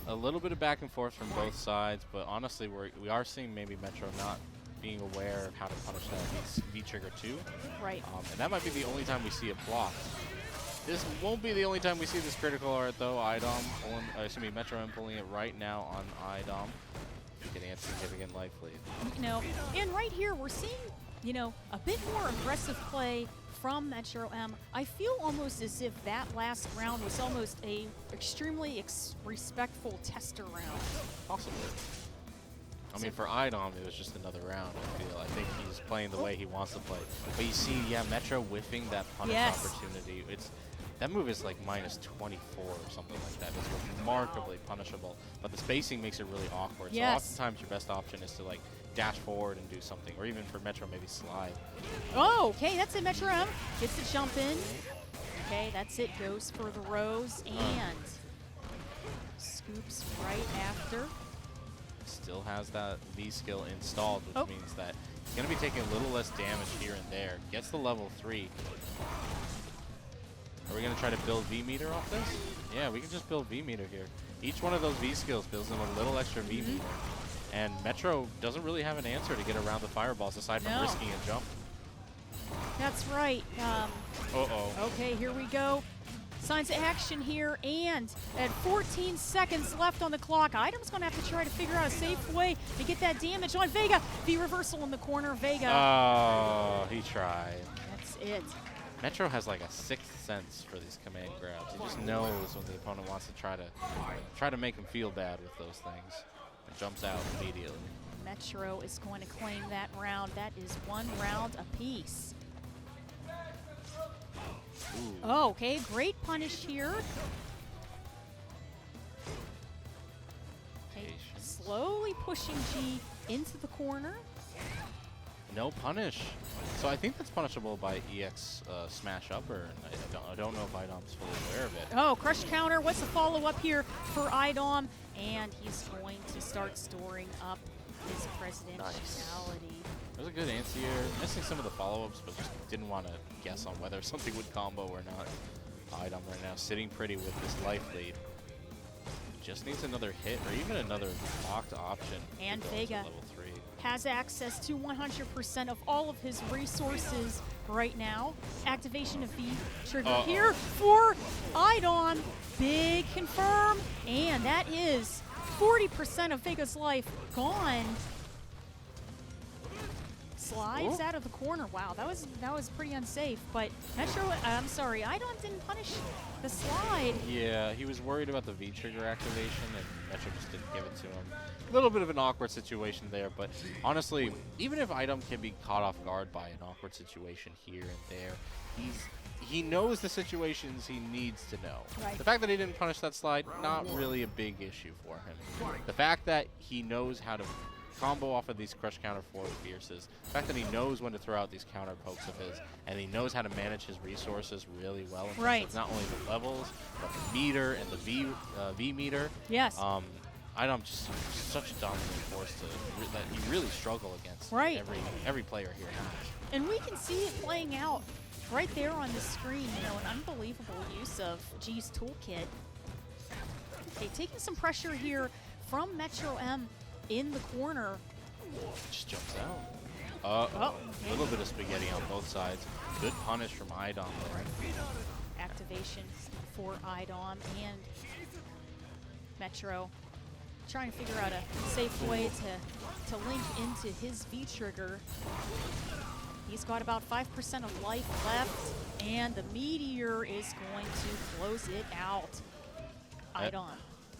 A little bit of back and forth from both sides, but honestly, we are seeing maybe Metro not being aware of how to punish that V-trigger 2. Right. And that might be the only time we see it blocked. This won't be the only time we see this critical art, though. iDom pulling, MetroM pulling it right now on iDom, getting a significant life lead. You know, and right here we're seeing, you know, a bit more aggressive play from MetroM. I feel almost as if that last round was almost a extremely respectful tester round. Possibly. I mean, for iDom, it was just another round, I feel. I think he's playing the way he wants to play. But you see, yeah, Metro whiffing that punish opportunity. That move is like -24 or something like that. It's remarkably punishable. But the spacing makes it really awkward. So oftentimes your best option is to like dash forward and do something. Or even for Metro, maybe slide. Oh, okay, that's it, MetroM. Gets to jump in. Okay, that's it. Goes for the rose and scoops right after. Still has that V skill installed, which means that he's going to be taking a little less damage here and there. Gets the level 3. Are we going to try to build V meter off this? Yeah, we can just build V meter here. Each one of those V skills builds them a little extra V meter. And Metro doesn't really have an answer to get around the fireballs aside from risking a jump. That's right. Okay, here we go. Signs of action here, and at 14 seconds left on the clock, iDom's going to have to try to figure out a safe way to get that damage on Vega. V reversal in the corner, Vega. Oh, he tried. That's it. Metro has like a sixth sense for these command grabs. He just knows when the opponent wants to try to make him feel bad with those things, and jumps out immediately. Metro is going to claim that round. That is 1 round apiece. Oh, okay, great punish here. Okay, slowly pushing G into the corner. No punish. So I think that's punishable by EX smash upper. I don't know if iDom's fully aware of it. Oh, crush counter. What's the follow-up here for iDom? And he's going to start storing up his presidentiality. That was a good anti-air. Missing some of the follow-ups, but just didn't want to guess on whether something would combo or not. iDom right now sitting pretty with this life lead. Just needs another hit or even another locked option. And to go Vega to level 3. has access to 100% of all of his resources right now. Activation of V trigger here for iDom. Big confirm, and that is 40% of Vega's life gone. Slides out of the corner. Wow, that was pretty unsafe. But iDom didn't punish the slide. Yeah, he was worried about the V trigger activation, and Metro just didn't give it to him. A little bit of an awkward situation there, but honestly, even if iDom can be caught off guard by an awkward situation here and there, he knows the situations he needs to know. Right. The fact that he didn't punish that slide, not really a big issue for him. The fact that he knows how to combo off of these crush counter forward fierces, the fact that he knows when to throw out these counter pokes of his, and he knows how to manage his resources really well in terms of not only the levels, but the meter and the V meter. Yes. iDom just such a dominant force that you really struggle against. Right. Every player here has. And we can see it playing out right there on the screen. You know, an unbelievable use of G's toolkit. Okay, taking some pressure here from MetroM in the corner. Just jumps out. A little bit of spaghetti on both sides. Good punish from iDom there. Activation for iDom and Metro. Trying to figure out a safe way to link into his V-trigger. He's got about 5% of life left, and the Meteor is going to close it out. iDom.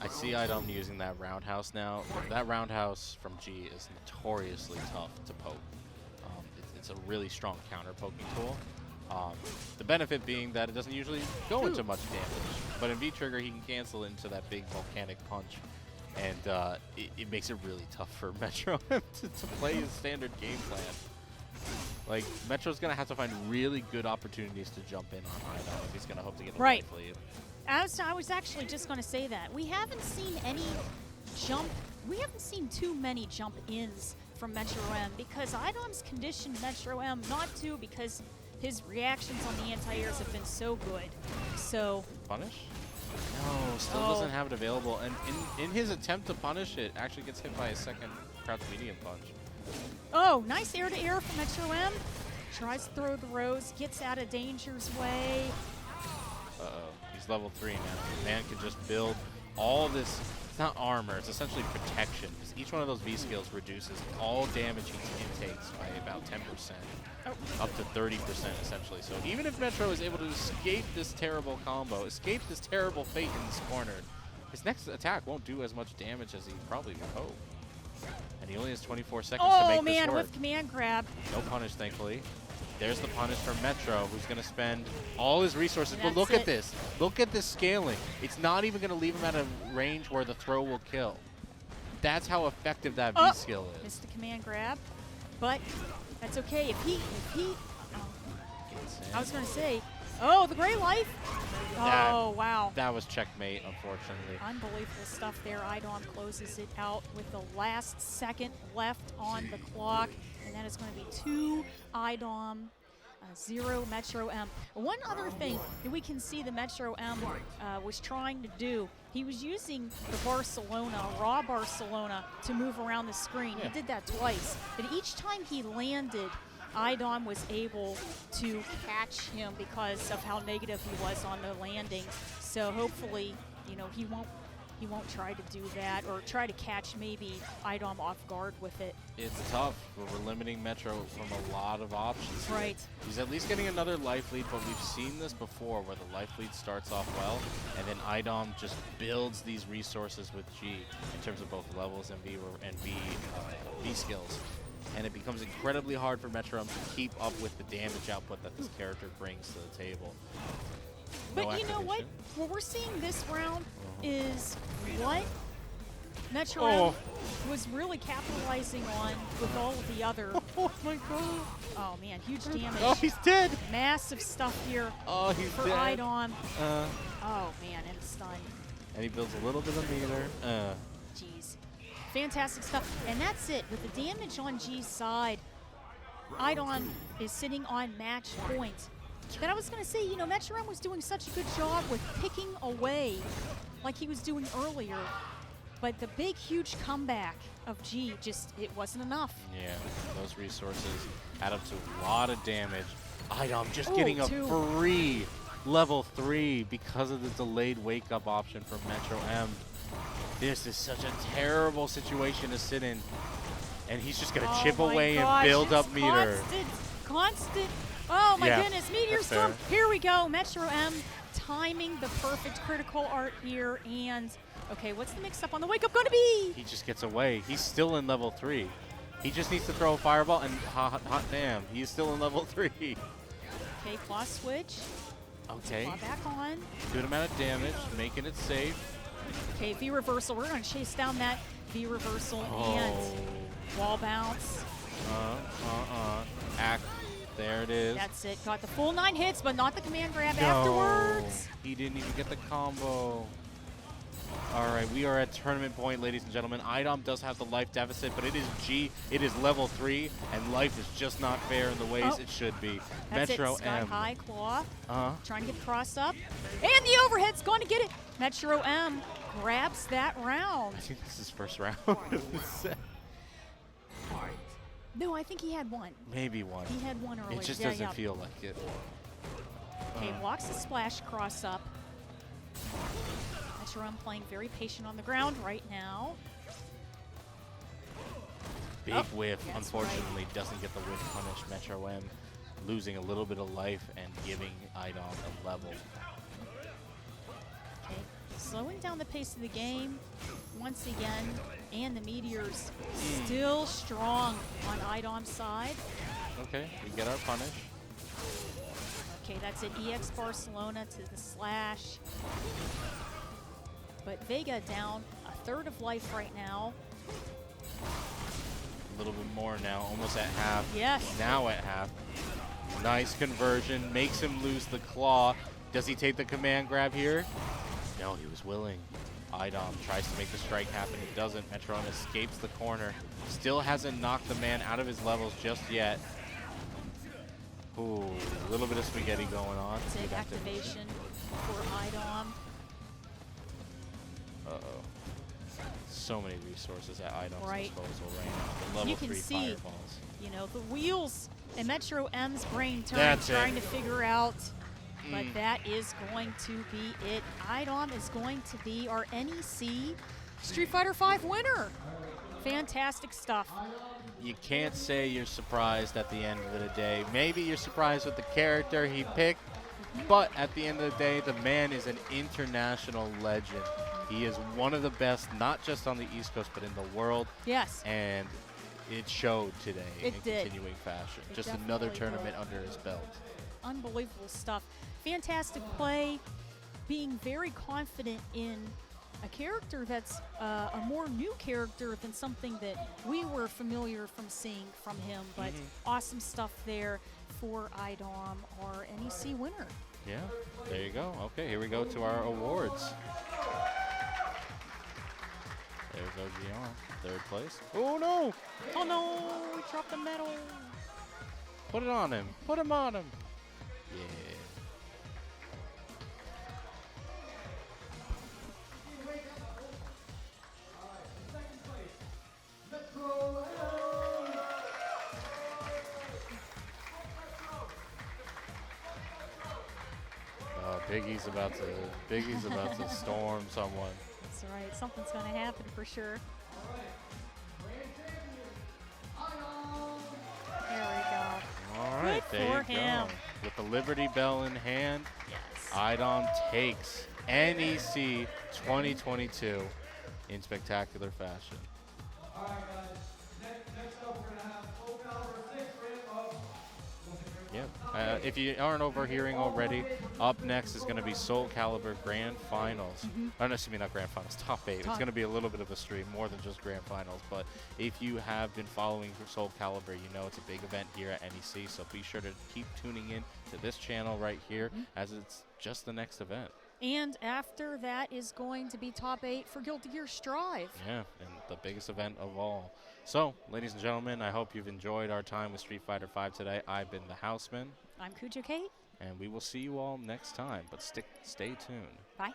I see iDom using that roundhouse now. That roundhouse from G is notoriously tough to poke. It's a really strong counter poking tool. The benefit being that it doesn't usually go into much damage, but in V-trigger he can cancel it into that big volcanic punch, and it makes it really tough for Metro to play his standard game plan. Like, Metro's going to have to find really good opportunities to jump in on iDom if he's going to hope to get a life lead. I was actually just going to say that. We haven't seen too many jump ins from MetroM because iDom's conditioned MetroM not to, because his reactions on the anti-airs have been so good. So punish? No, still doesn't have it available. And in his attempt to punish it, actually gets hit by a second crouch medium punch. Oh, nice air-to-air from MetroM. Tries to throw the rose, gets out of danger's way. Uh-oh, he's level 3 now. Man can just build all this. It's not armor, it's essentially protection. Because each one of those V-skills reduces all damage he takes by about 10%. Up to 30% essentially. So even if Metro is able to escape this terrible combo, escape this terrible fate in this corner, his next attack won't do as much damage as he probably would hope. And he only has 24 seconds to make this work. Oh man, with command grab. No punish, thankfully. There's the punish from Metro, who's going to spend all his resources. But look at this. Look at this scaling. It's not even going to leave him at a range where the throw will kill. That's how effective that V-skill is. Missed the command grab, but that's okay. If he I was going to say, oh, the gray life. Oh, wow. That was checkmate, unfortunately. Unbelievable stuff there. iDom closes it out with the last second left on the clock, and that is going to be 2 iDom, 0 MetroM. One other thing that we can see the MetroM was trying to do, he was using the Barcelona, raw Barcelona, to move around the screen. He did that twice, but each time he landed, iDom was able to catch him because of how negative he was on the landing. So hopefully, you know, he won't try to do that or try to catch maybe iDom off guard with it. It's tough. We're limiting Metro from a lot of options. Right. He's at least getting another life lead, but we've seen this before where the life lead starts off well, and then iDom just builds these resources with G in terms of both levels and V skills. And it becomes incredibly hard for MetroM to keep up with the damage output that this character brings to the table. But you know what? What we're seeing this round is what MetroM was really capitalizing on with all of the other. Oh my god. Oh man, huge damage. Oh, he's dead. Massive stuff here for dead. iDom. Oh man, and stun. And he builds a little bit of meter. Jeez. Fantastic stuff. And that's it. With the damage on G's side, iDom is sitting on match point. Then I was going to say, you know, MetroM was doing such a good job with picking away like he was doing earlier. But the big, huge comeback of G, just, it wasn't enough. Yeah, those resources add up to a lot of damage. iDom just getting a free level 3 because of the delayed wake-up option from MetroM. This is such a terrible situation to sit in. And he's just going to chip away and build up meter. Constant. Oh my goodness, Meteor Storm. Here we go. MetroM timing the perfect critical art here. And, okay, what's the mix-up on the wake-up going to be? He just gets away. He's still in level 3. He just needs to throw a fireball, and hot damn, he's still in level 3. Okay, claw switch. Okay. Claw back on. Good amount of damage, making it safe. Okay, V reversal. We're going to chase down that V reversal and wall bounce. There it is. That's it. Got the full 9 hits, but not the command grab afterwards. He didn't even get the combo. All right, we are at tournament point, ladies and gentlemen. iDom does have the life deficit, but it is G. It is level 3, and life is just not fair in the ways it should be. That's Metro it. Sky M. high claw. Uh-huh. Trying to get the cross up. And the overhead's going to get it. Metro M grabs that round. I think this is his first round of the set. No, I think he had one. Maybe one. He had one earlier. It just doesn't feel like it. Okay, walks the splash cross up. Metro M playing very patient on the ground right now. Big whiff, that's unfortunately, doesn't get the whiff punish. Metro M losing a little bit of life and giving iDom a level. Okay, slowing down the pace of the game once again, and the Meteors still strong on iDom's side. Okay, we get our punish. Okay, that's it. EX Barcelona to the slash. But Vega down a third of life right now. A little bit more now, almost at half. Yes. Now at half. Nice conversion, makes him lose the claw. Does he take the command grab here? No, he was willing. iDom tries to make the strike happen. He doesn't. MetroM escapes the corner. Still hasn't knocked the man out of his levels just yet. Ooh, a little bit of spaghetti going on. Big activation for iDom. Uh-oh. So many resources at iDom's disposal right now. The level You can 3 see, fireballs. you know, the wheels in Metro M's brain That's trying it. to figure out. But that is going to be it. iDom is going to be our NEC Street Fighter V winner. Fantastic stuff. You can't say you're surprised at the end of the day. Maybe you're surprised with the character he picked, but at the end of the day, the man is an international legend. He is one of the best, not just on the East Coast, but in the world. Yes. And it showed today in did. continuing fashion. It Just another definitely tournament did. under his belt. Unbelievable stuff. Fantastic play, being very confident in a character that's a more new character than something that we were familiar from seeing from him. But awesome stuff there for iDom, our NEC winner. Yeah, there you go. Okay, here we go to our awards. There's OGYawn, third place. Oh no! Oh no, we dropped the medal. Put it on him. Put him on him. Yeah. Biggie's about to storm someone. That's right. Something's going to happen for sure. There we go. All right, Good there for you him. go. With the Liberty Bell in hand, Yes. iDom takes NEC 2022 in spectacular fashion. Yeah. If you aren't overhearing already, up next is going to be Soul Calibur Grand Finals. Oh, no, excuse me, not Grand Finals, Top 8. It's going to be a little bit of a stream, more than just Grand Finals. But if you have been following Soul Calibur, you know it's a big event here at NEC. So be sure to keep tuning in to this channel right here, as it's just the next event. And after that is going to be top 8 for Guilty Gear Strive. Yeah, and the biggest event of all. So, ladies and gentlemen, I hope you've enjoyed our time with Street Fighter V today. I've been the Houseman. I'm Kujo Kate. And we will see you all next time, but stay tuned. Bye.